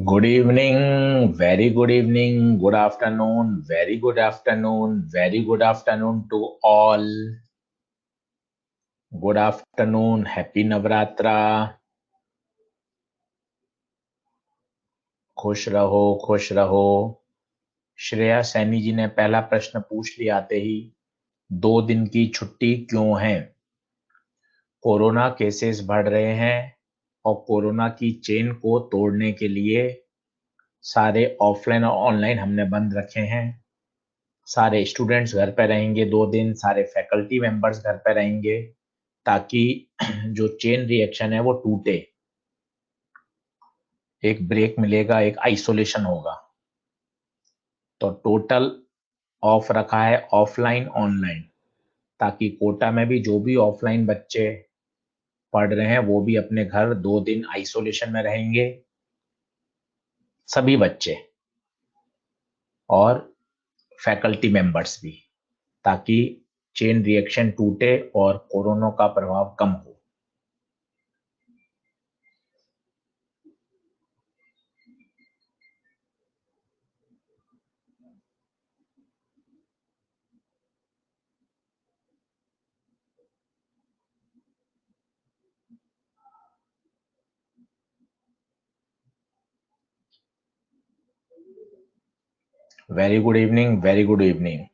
Good evening, very good evening, good afternoon, very good afternoon, very good afternoon to all. Good afternoon, happy Navratra. खुश रहो, खुश रहो. श्रेया सैनी जी ने पहला प्रश्न पूछ लिया आते ही. 2 दिन की छुट्टी क्यों है? कोरोना केसेस बढ़ रहे हैं और कोरोना की चेन को तोड़ने के लिए सारे ऑफलाइन और ऑनलाइन हमने बंद रखे हैं. सारे स्टूडेंट्स घर पे रहेंगे 2 दिन, सारे फैकल्टी मेंबर्स घर पे रहेंगे ताकि जो चेन रिएक्शन है वो टूटे. एक ब्रेक मिलेगा, एक आइसोलेशन होगा. तो टोटल ऑफ रखा है ऑफलाइन ऑनलाइन, ताकि कोटा में भी जो भी ऑफलाइन बच्चे पढ़ रहे हैं वो भी अपने घर 2 दिन आइसोलेशन में रहेंगे, सभी बच्चे और फैकल्टी मेंबर्स भी, ताकि चेन रिएक्शन टूटे और कोरोना का प्रभाव कम हो. Very good evening, very good evening.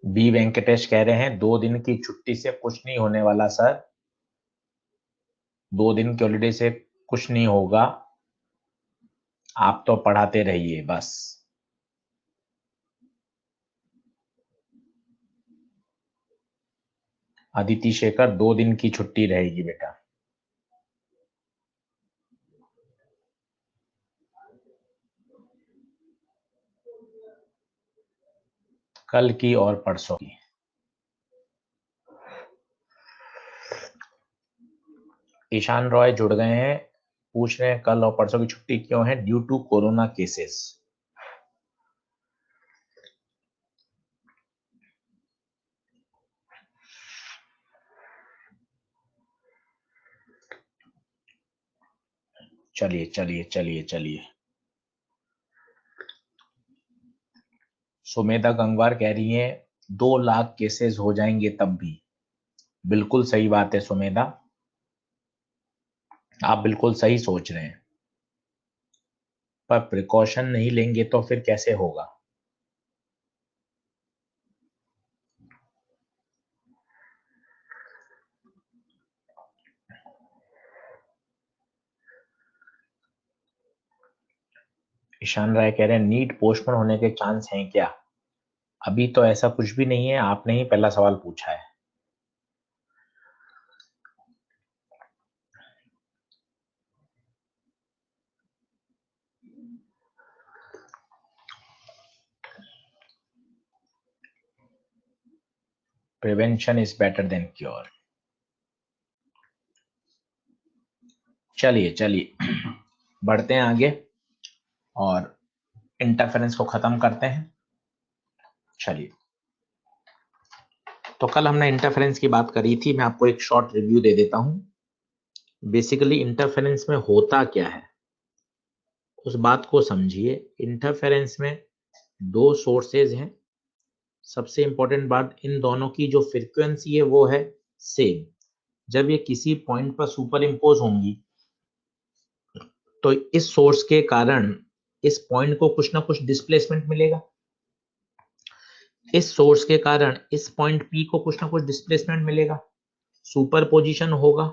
B Venkatesh कह रहे हैं 2 दिन की छुट्टी से कुछ नहीं होने वाला सर. 2 दिन की हॉलीडे से कुछ नहीं होगा, आप तो पढ़ाते रहिए बस. अदिति शेखर 2 दिन की छुट्टी रहेगी बेटा. कल की और परसों की. ईशान रॉय जुड़ गए हैं, पूछ रहे हैं कल और परसों की छुट्टी क्यों है? Due to corona cases. चलिए चलिए चलिए चलिए. सुमेधा गंगवार कह रही है 2 लाख केसेस हो जाएंगे तब भी. बिल्कुल सही बात है सुमेधा, आप बिल्कुल सही सोच रहे हैं, पर प्रिकॉशन नहीं लेंगे तो फिर कैसे होगा? ईशान राय कह रहे हैं नीट पोस्टपोन होने के चांस हैं क्या? अभी तो ऐसा कुछ भी नहीं है, आपने ही पहला सवाल पूछा है. Prevention is better than cure. चलिए चलिए बढ़ते हैं आगे और इंटरफेरेंस को खत्म करते हैं. चलिए, तो कल हमने इंटरफेरेंस की बात करी थी, मैं आपको एक शॉर्ट रिव्यू दे देता हूं. बेसिकली इंटरफेरेंस में होता क्या है उस बात को समझिए. इंटरफेरेंस में 2 सोर्सेज हैं. सबसे इंपॉर्टेंट बात, इन दोनों की जो फ्रीक्वेंसी है वो है सेम. जब ये किसी पॉइंट पर सुपर इम्पोज होंगी तो इस सोर्स के कारण इस पॉइंट को कुछ ना कुछ डिस्प्लेसमेंट मिलेगा. इस सोर्स के कारण इस पॉइंट पी को कुछ ना कुछ डिस्प्लेसमेंट मिलेगा. सुपर पोजिशन होगा.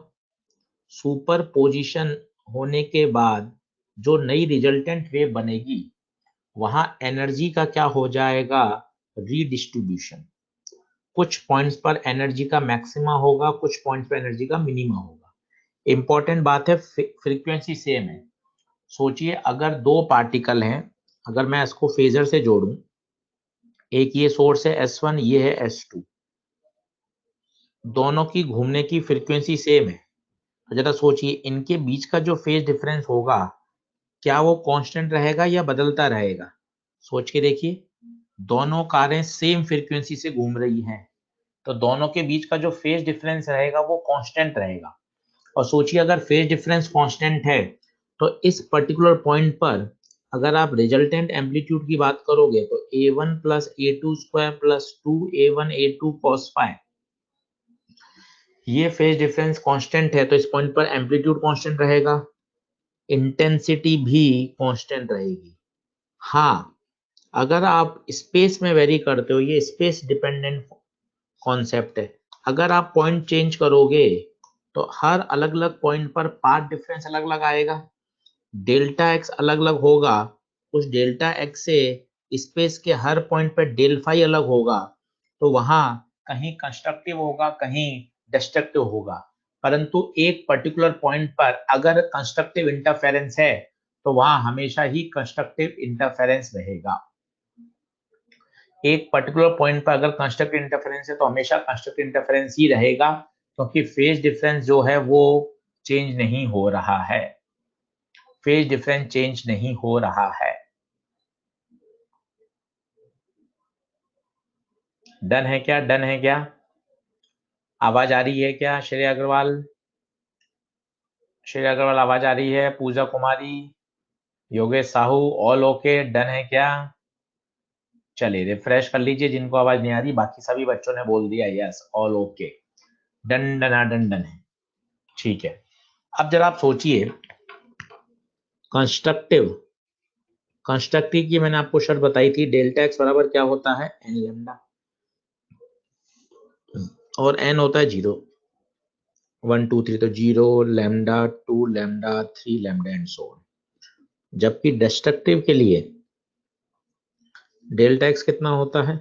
सुपर पोजिशन होने के बाद जो नई रिजल्टेंट वेव बनेगी वहां एनर्जी का क्या हो जाएगा? रीडिस्ट्रीब्यूशन. कुछ पॉइंट्स पर एनर्जी का मैक्सिमा होगा, कुछ पॉइंट्स पर एनर्जी का मिनिमा होगा. इंपॉर्टेंट बात है फ्रीक्वेंसी सेम है. सोचिए अगर 2 पार्टिकल हैं, अगर मैं इसको फेजर से जोड़ूं, एक ये सोर्स है S1, ये है S2, दोनों की घूमने की फ्रीक्वेंसी सेम है. तो जरा सोचिए इनके बीच का जो फेज डिफरेंस होगा क्या वो कांस्टेंट रहेगा या बदलता रहेगा? सोच के देखिए. दोनों कारें सेम फ्रीक्वेंसी से घूम रही हैं, तो दोनों के बीच का जो फेज डिफरेंस रहेगा वो कांस्टेंट रहेगा. और सोचिए अगर फेज डिफरेंस कांस्टेंट है तो इस पर्टिकुलर पॉइंट पर अगर आप रिजल्टेंट एम्पलीट्यूड की बात करोगे तो a1 plus a2 square plus 2a1 a2 cos phi, ये फेज डिफरेंस कांस्टेंट है तो इस पॉइंट पर एम्पलीट्यूड कांस्टेंट रहेगा, इंटेंसिटी भी कांस्टेंट रहेगी। हाँ, अगर आप स्पेस में वेरी करते हो, ये स्पेस डिपेंडेंट कॉन्सेप्ट है, अगर आप पॉइंट चेंज करोगे तो हर अलग अलग पॉइंट पर पाथ डिफरेंस अलग अलग आएगा, डेल्टा एक्स अलग अलग होगा, उस डेल्टा एक्स से स्पेस के हर पॉइंट पर डेल फाई अलग होगा, तो वहां कहीं कंस्ट्रक्टिव होगा कहीं डिस्ट्रक्टिव होगा, परंतु एक पर्टिकुलर पॉइंट पर अगर कंस्ट्रक्टिव इंटरफेरेंस है तो वहां हमेशा ही कंस्ट्रक्टिव इंटरफेरेंस रहेगा। एक पर्टिकुलर पॉइंट पर अगर कंस्ट्रक्टिव इंटरफेरेंस है तो हमेशा कंस्ट्रक्टिव इंटरफेरेंस ही रहेगा, क्योंकि फेज डिफरेंस जो है वो चेंज नहीं हो रहा है, फेज डिफरेंस चेंज नहीं हो रहा है। डन है क्या? डन है क्या? आवाज आ रही है क्या? श्रेया अग्रवाल, श्रेया अग्रवाल आवाज आ रही है? Pooja Kumari, Yogesh Sahu, all okay? Done है क्या? चलिए रिफ्रेश कर लीजिए जिनको आवाज नहीं आ रही, बाकी सभी बच्चों ने बोल दिया यस, ऑल ओके, डन डना डन डन है। ठीक है, अब जरा आप सोचिए कंस्ट्रक्टिव, कंस्ट्रक्टिव की मैंने आपको शर्त बताई थी, डेल्टा एक्स बराबर क्या होता है? एन लेमडा, और एन होता है 0 1 2 3, तो 0 lambda 2 lambda 3 lambda and so on. जबकि डिस्ट्रक्टिव के लिए डेल्टा एक्स कितना होता है?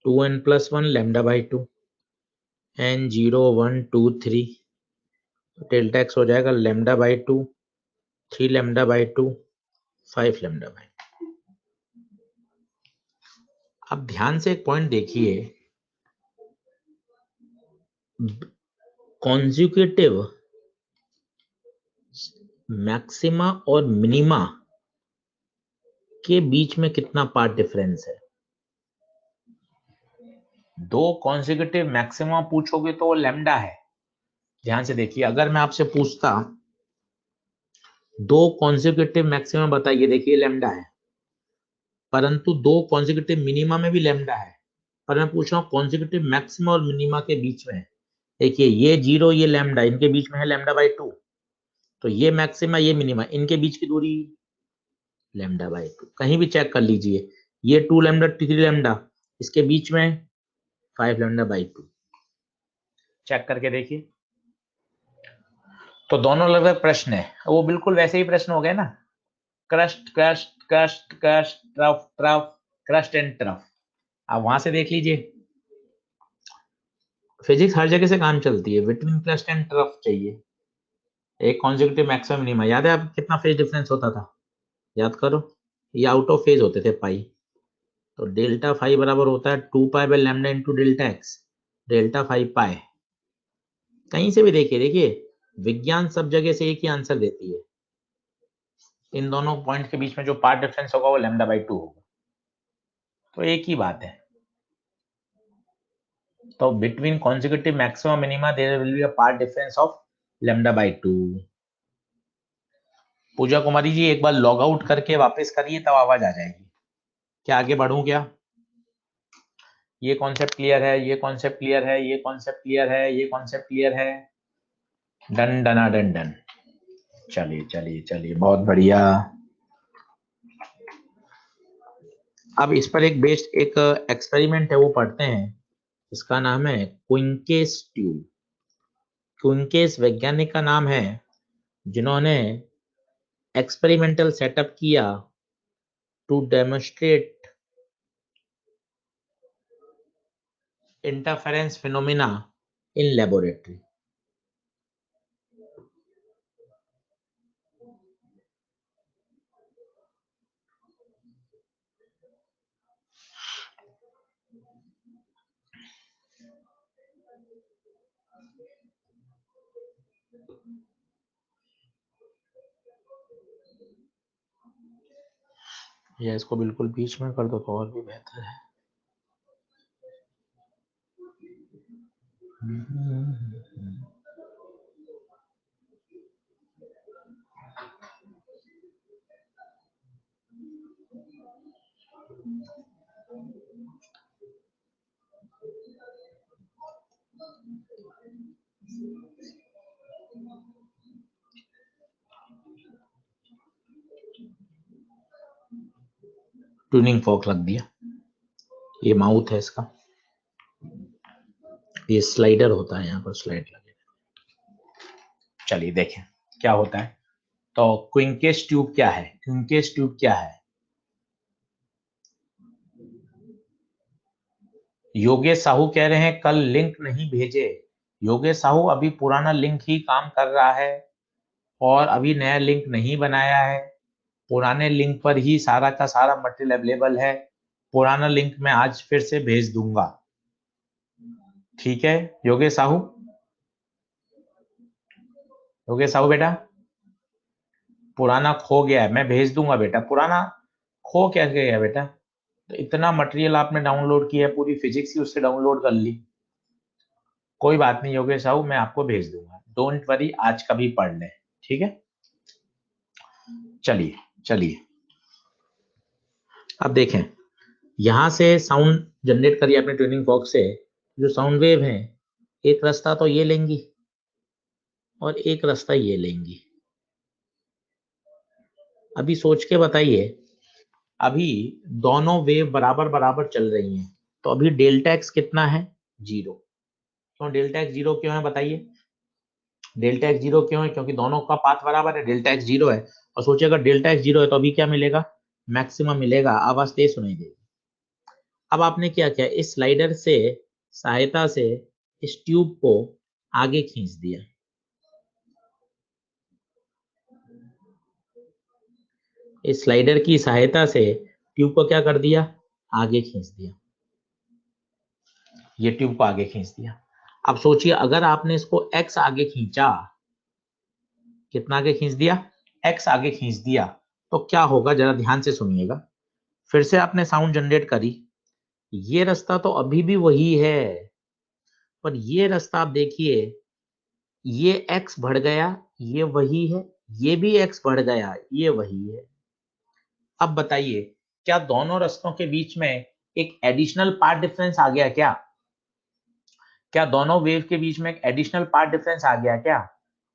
2n plus 1 lambda by 2, n 0 1 2 3, delta x हो जाएगा lambda by 2, 3 lambda by 2, 5 lambda by. अब ध्यान से एक पॉइंट देखिए, कॉन्जिक्यूटिव मैक्सिमा और मिनिमा के बीच में कितना पार्ट डिफरेंस है? दो कॉन्जिक्यूटिव मैक्सिमा पूछोगे तो वो लैम्डा है। ध्यान से देखिए, अगर मैं आपसे पूछता दो कॉन्जिक्यूटिव मैक्सिमा बताइए, देखिए लैम्डा है, परंतु दो कॉन्जिक्यूटिव मिनिमा में भी लैम्डा है, पर मैं पूछ रहा हूँ कॉन्जिक्यूटिव मैक्सिमा और मिनिमा के बीच में, देखिए ये 0 ये लैम्डा, इनके बीच में है लैम्डा बाई 2, तो ये मैक्सिमा ये मिनिमा, इनके बीच की दूरी लैम्डा बाई 2, कहीं भी चेक कर लीजिए, ये 2 लैम्डा 3 लैम्डा, इसके बीच में 5 लैम्डा बाई 2, चेक करके देखिए। तो दोनों अलग अलग प्रश्न है, वो बिल्कुल वैसे ही प्रश्न हो गए ना, crust crust crust crust trough trough, crust and trough, आप वहां से देख लीजिए। फिजिक्स हर जगह से काम चलती है, बिटवीन क्रस्ट एंड ट्रफ चाहिए एक कॉन्जिक्यूटिव मैक्सिमम मिनिमा। याद है आप कितना फेज डिफरेंस होता था? याद करो, ये आउट ऑफ फेज होते थे पाई, तो डेल्टा फाई बराबर होता है 2 pi by lambda into delta x, delta phi pi. कहीं से भी देखिए, देखिए विज्ञान सब जगह से एक ही आंसर देती है, इन दोनों पॉइंट के बीच में जो पार्ट डिफरेंस होगा वो लैम्डा बाई 2 होगा, तो एक ही बात है। तो between consecutive maxima minima there will be a path difference of lambda by 2। Puja Kumari ji एक बार लॉग आउट करके वापस करिए, तब आवाज आ जाएगी। क्या आगे बढ़ूं क्या? ये कॉन्सेप्ट क्लियर है, ये कॉन्सेप्ट क्लियर है, ये कॉन्सेप्ट क्लियर है, ये कॉन्सेप्ट क्लियर है, डन डना डन डन। चलिए चलिए चलिए, बहुत बढ़िया। अब इस पर एक बेस्ड एक एक्सपेरिमेंट है, वो पढ़ते हैं, इसका नाम है क्विंकेस ट्यूब। क्विंकेस वैज्ञानिक का नाम है जिन्होंने एक्सपेरिमेंटल सेटअप किया to demonstrate interference phenomena in laboratory. या इसको बिल्कुल बीच में कर दो तो और भी बेहतर है। ट्यूनिंग फॉर्क लग दिया, ये माउथ है इसका, ये स्लाइडर होता है, यहाँ पर स्लाइड लगे। चलिए देखें क्या होता है। तो क्विंकेस ट्यूब क्या है? क्विंकेस ट्यूब क्या है? योगेश साहू कह रहे हैं कल लिंक नहीं भेजे। योगेश साहू अभी पुराना लिंक ही काम कर रहा है और अभी नया लिंक नहीं बनाया है। पुराने लिंक पर ही सारा का सारा मटेरियल अवेलेबल है। पुराना लिंक मैं आज फिर से भेज दूंगा। ठीक है योगेश साहू, योगेश साहू बेटा, पुराना खो गया है, मैं भेज दूंगा बेटा। पुराना खो क्या गया बेटा? तो इतना मटेरियल आपने डाउनलोड किया है, पूरी फिजिक्स ही उससे डाउनलोड कर ली। कोई बात नहीं योगेश साहू, मैं आपको भेज दूंगा, डोंट वरी, आज कभी पढ़ लें। ठीक है, चलिए चलिए अब देखें, यहां से साउंड जनरेट करिए अपने ट्यूनिंग फॉर्क से। जो साउंड वेव है, एक रास्ता तो ये लेंगी और एक रास्ता ये लेंगी। अभी सोच के बताइए, अभी दोनों वेव बराबर बराबर चल रही हैं, तो अभी डेल्टा एक्स कितना है? 0। क्यों डेल्टा एक्स 0 क्यों है बताइए? डेल्टा एक्स 0 क्यों है? क्योंकि दोनों का पाथ बराबर है, डेल्टा एक्स 0 है। और सोचिए अगर डेल्टा एक्स 0 है तो अभी क्या मिलेगा? मैक्सिमम मिलेगा। आवाज तेज सुनाई देगी। अब आपने क्या किया, इस स्लाइडर से सहायता से इस ट्यूब को आगे खींच दिया। इस स्लाइडर की सहायता से ट्यूब को क्या कर दिया? आगे खींच दिया। ये ट्यूब को आगे खींच दिया। अब सोचिए अगर आपने इसको x आगे खींचा, कितना आगे खींच दिया? x आगे खींच दिया, तो क्या होगा जरा ध्यान से सुनिएगा। फिर से आपने साउंड जनरेट करी, ये रास्ता तो अभी भी वही है, पर ये रास्ता आप देखिए, ये x बढ़ गया, ये वही है, ये भी x बढ़ गया, ये वही है। अब बताइए, क्या दोनों रास्तों के बीच में एक एडिशनल पार्ट डिफरेंस आ गया क्या? क्या दोनों वेव के बीच में एक एडिशनल पार्ट डिफरेंस आ गया क्या?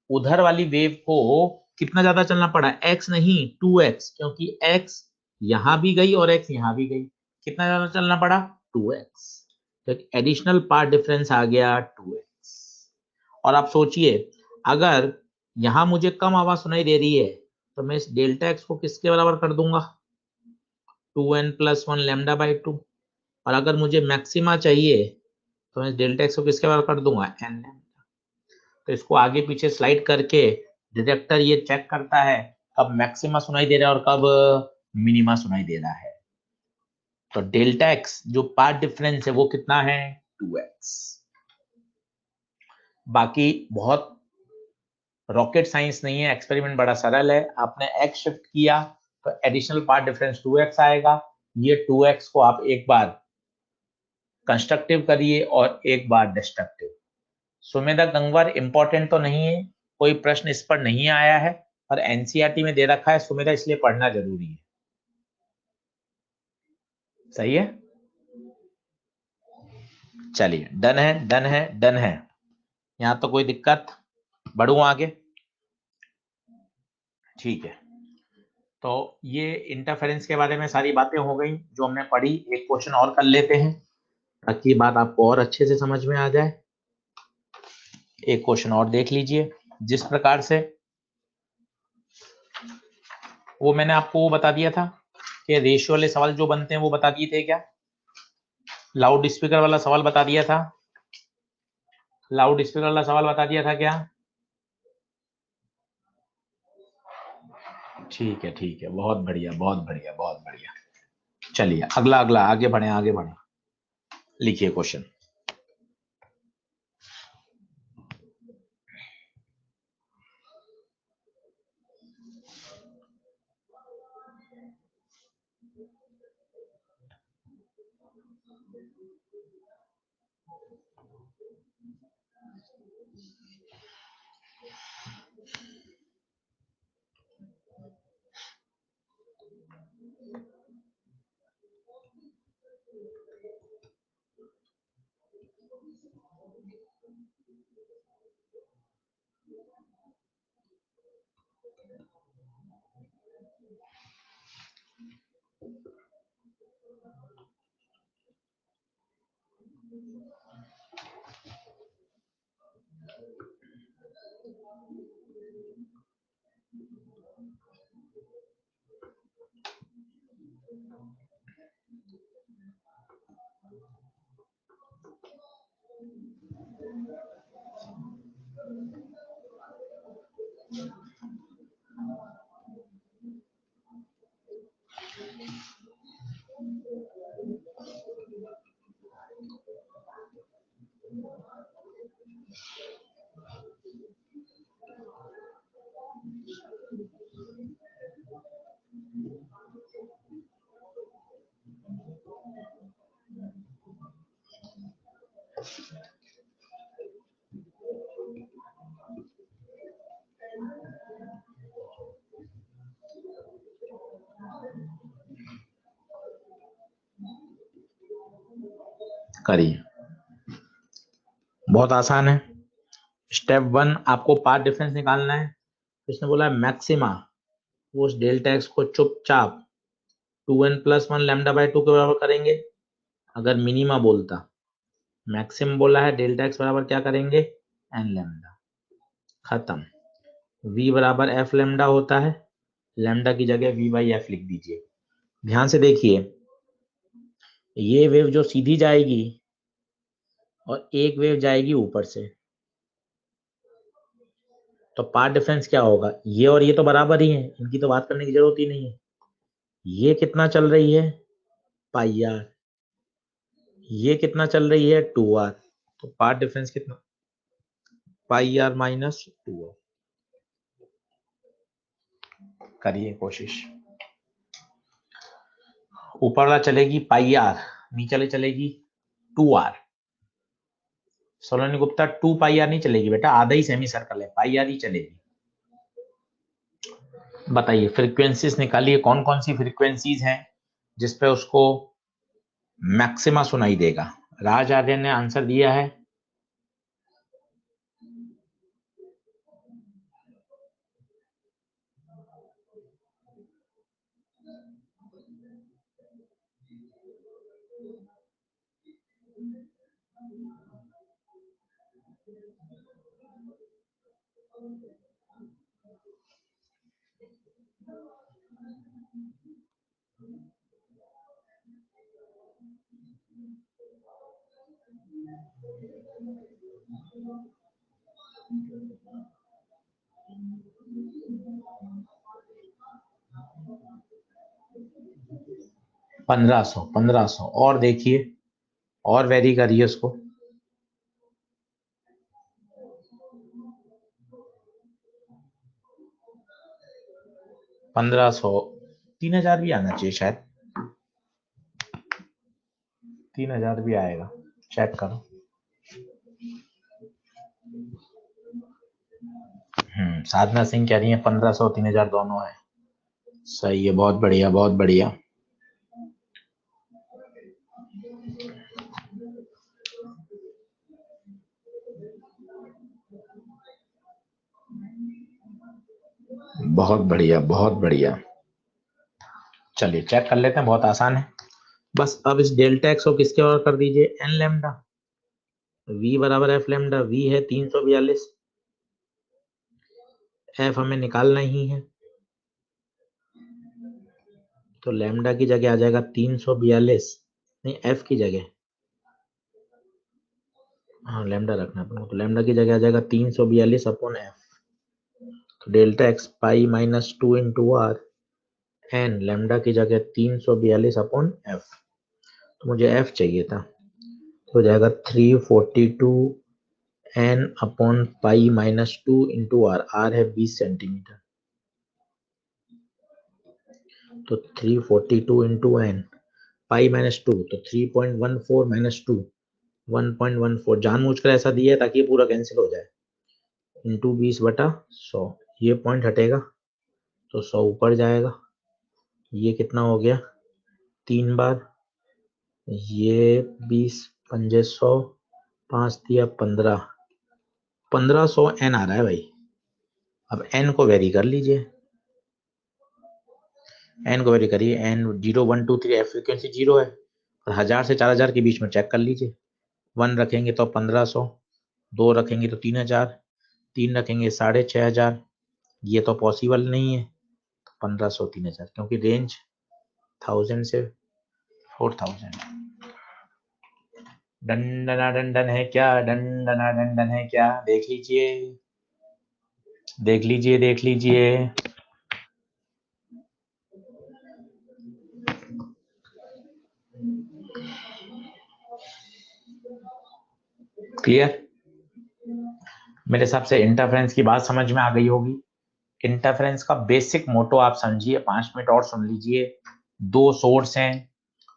उधर वाली वेव को कितना ज्यादा चलना पड़ा? x नहीं 2x, क्योंकि x यहां भी गई और x यहां भी गई। कितना ज्यादा चलना पड़ा? 2x। तो एक एडिशनल पार्ट डिफरेंस आ गया 2x। और आप सोचिए, अगर यहां मुझे कम आवाज सुनाई दे रही है तो मैं इस डेल्टा एक्स को किसके बराबर कर दूंगा? 2n+1 lambda by 2। और अगर मुझे मैक्सिमा चाहिए तो मैं डेल्टा एक्स को किसके बराबर कर दूंगा? n। तो इसको आगे पीछे स्लाइड करके डिटेक्टर ये चेक करता है कब मैक्सिमा सुनाई दे रहा है और कब मिनिमा सुनाई दे रहा है। तो डेल्टा एक्स जो पार्ट डिफरेंस है वो कितना है? 2x। बाकी बहुत रॉकेट साइंस नहीं है, एक्सपेरिमेंट बड़ा सरल है। आपने x शिफ्ट किया तो एडिशनल पार्ट डिफरेंस 2x आएगा। ये 2x को आप एक बार कंस्ट्रक्टिव करिए और एक बार डिस्ट्रक्टिव। सुमेधा गंगवार इंपॉर्टेंट तो नहीं है, कोई प्रश्न इस पर नहीं आया है, और एनसीईआरटी में दे रखा है सुमेधा, इसलिए पढ़ना जरूरी है। सही है, चलिए डन है डन है डन है। यहां तो कोई दिक्कत? बढ़ू आगे? ठीक है, तो ये इंटरफेरेंस के बारे में सारी बातें हो गई जो हमने पढ़ी। एक क्वेश्चन और कर लेते हैं ताकि बात आपको और अच्छे से समझ में आ जाए। एक क्वेश्चन और देख लीजिए। जिस प्रकार से वो मैंने आपको वो बता दिया था कि रेशियो वाले सवाल जो बनते हैं वो बता दिए थे क्या? लाउड स्पीकर वाला सवाल बता दिया था, लाउड स्पीकर वाला सवाल बता दिया था क्या? ठीक है, बहुत बढ़िया बहुत बढ़िया बहुत बढ़िया। चलिए अगला अगला आगे बढ़े आगे बढ़े। लिखिए क्वेश्चन। करिए, बहुत आसान है। स्टेप 1 आपको पाथ डिफरेंस निकालना है। इसने बोला मैक्सिमा, वो उस डेल्टा एक्स को चुपचाप 2n+1 लैम्डा बाय 2 के बराबर करेंगे। अगर मिनिमा बोलता, मैक्सिमम बोला है, डेल्टा एक्स बराबर क्या करेंगे, n लैम्डा, खत्म। v बराबर f लैम्डा होता है, लैम्डा की जगह v बाई f लिख दीजिए। ध्यान से देखिए, ये वेव जो सीधी जाएगी और एक वेव जाएगी ऊपर से, तो पाथ डिफरेंस क्या होगा, ये और ये तो बराबर ही है, इनकी तो बात करने की जरूरत ही नहीं है। ये कितना चल रही है, पाई आर, ये कितना चल रही है, 2r, तो पाथ डिफरेंस कितना, पाई आर माइनस 2r। करिए कोशिश। ऊपर वाला चलेगी पाई आर, नीचे वाली चलेगी 2r। सोलोनी गुप्ता 2 पाई आर नहीं चलेगी बेटा, आधा ही सेमी सर्कल है, पाई आर ही चलेगी। बताइए फ्रीक्वेंसीज निकालिए, कौन कौन सी फ्रीक्वेंसीज हैं जिसपे उसको मैक्सिमा सुनाई देगा। राज आर्यन ने आंसर दिया है, पंद्रह सौ। और देखिए, और वेरी करिए उसको। 1500, 3000 भी आना चाहिए शायद, 3000 भी आएगा, चेक करो। साधना सिंह कह रही है 1500 3000 दोनों है, सही है, बहुत बढ़िया बहुत बढ़िया। बहुत बढ़िया बहुत बढ़िया। चलिए चेक कर लेते हैं, बहुत आसान है। बस अब इस डेल्टा एक्स को किसके और कर दीजिए, एन लैम्डा। v बराबर एफ लैम्डा, v है 342, एफ हमें निकालना ही है, तो लैम्डा की जगह आ जाएगा 342, नहीं एफ की जगह, हाँ लैम्डा रखना है, तो लैम्डा की जगह आ जाएगा 342 अपॉन एफ। तो delta x pi minus 2 into R, n lambda की जगह 342 अपॉन एफ, तो मुझे एफ चाहिए था, तो हो जाएगा 342 n upon pi minus 2 into R, R है 20 सेंटीमीटर, तो 342 इंटू एन, पाई माइनस 2, तो 3.14 माइनस 2, 1.14, जानबूझकर ऐसा दिया है ताकि ये पूरा कैंसिल हो जाए, इंटू 20/100, ये पॉइंट हटेगा तो 100 ऊपर जाएगा, ये कितना हो गया 3 बार, ये 20 पंजे 100, 5 दिया 15, 1500 n आ रहा है भाई। अब n को वेरी कर लीजिए, n को वेरी करिए, n 0 1 2 3 f फ्रीक्वेंसी 0 है और 1000 से 4000 के बीच में चेक कर लीजिए। 1 रखेंगे तो 1500, 2 रखेंगे तो 3000, 3 रखेंगे 6500, ये तो पॉसिबल नहीं है। 1500 3000 क्योंकि रेंज 1000 से 4000। डन डना डन डन है क्या, डन डना डन डन है क्या, देख लीजिए देख लीजिए देख लीजिए। क्लियर? मेरे हिसाब से इंटरफेरेंस की बात समझ में आ गई होगी। इंटरफेरेंस का बेसिक मोटो आप समझिए, 5 मिनट और सुन लीजिए। दो सोर्स हैं,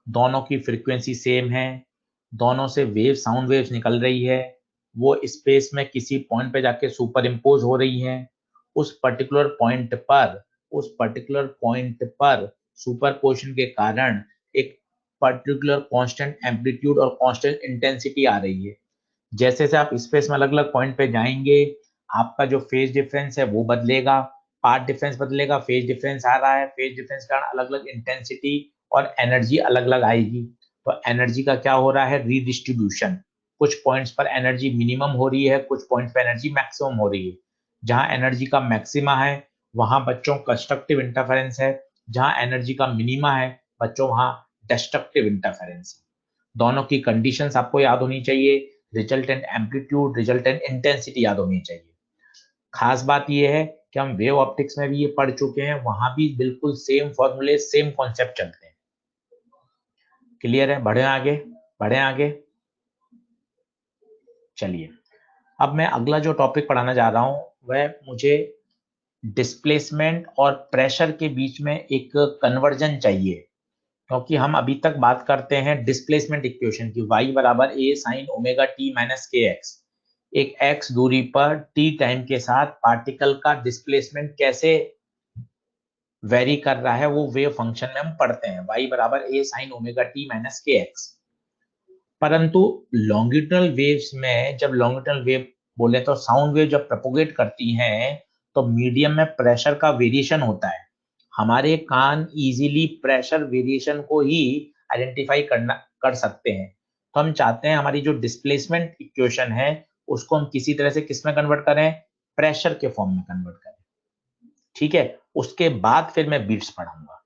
दोनों की फ्रीक्वेंसी सेम है, दोनों से वेव साउंड वेव्स निकल रही है, वो स्पेस में किसी पॉइंट पे जाके सुपर इम्पोज हो रही है। उस पर्टिकुलर पॉइंट पर सुपरपोजिशन के कारण एक पर्टिकुलर कांस्टेंट एम्पलीट्यूड और कांस्टेंट इंटेंसिटी आ रही है। जैसे जैसे आप स्पेस में अलग अलग पॉइंट पे जाएंगे, आपका जो फेज डिफरेंस है वो बदलेगा, पाथ डिफरेंस बदलेगा, फेज डिफरेंस आ रहा है, फेज डिफरेंस के कारण अलग अलग इंटेंसिटी और एनर्जी अलग अलग आएगी। तो एनर्जी का क्या हो रहा है, रीडिस्ट्रीब्यूशन। कुछ पॉइंट्स पर एनर्जी मिनिमम हो रही है, कुछ पॉइंट्स पर एनर्जी मैक्सिमम हो रही है। जहां एनर्जी का मैक्सिमा है वहां बच्चों कंस्ट्रक्टिव इंटरफेरेंस है, जहां एनर्जी का मिनिमा है बच्चों वहां डिस्ट्रक्टिव इंटरफेरेंस है। दोनों की कंडीशंस आपको याद होनी चाहिए, रिजल्टेंट एम्पलीट्यूड, रिजल्टेंट इंटेंसिटी याद होनी चाहिए। खास बात यह है कि हम वेव ऑप्टिक्स में भी ये पढ़ चुके हैं, वहां भी बिल्कुल सेम फॉर्मूले सेम कॉन्सेप्ट चलते हैं। क्लियर है? बढ़े आगे, बढ़े आगे। चलिए, अब मैं अगला जो टॉपिक पढ़ाना जा रहा हूं वह मुझे डिस्प्लेसमेंट और प्रेशर के बीच में एक कन्वर्जन चाहिए, क्योंकि हम अभी तक बात करते हैं डिस्प्लेसमेंट इक्वेशन की, y बराबर a sin omega t minus K x. एक x दूरी पर t टाइम के साथ पार्टिकल का डिस्प्लेसमेंट कैसे वेरी कर रहा है वो वेव फंक्शन में हम पढ़ते हैं, y बराबर a sin omega t minus K x. परंतु लॉन्गिट्यूडनल वेव्स में, जब लॉन्गिट्यूडनल वेव बोले तो साउंड वेव जब प्रोपोगेट करती हैं तो मीडियम में प्रेशर का वेरिएशन होता है। हमारे कान इजीली प्रेशर वेरिएशन को ही आइडेंटिफाई कर सकते हैं। तो हम चाहते हैं हमारी जो डिस्प्लेसमेंट इक्वेशन है उसको हम किसी तरह से किस में कन्वर्ट करें, प्रेशर के फॉर्म में कन्वर्ट करें। ठीक है, उसके बाद फिर मैं बीट्स पढ़ाऊंगा।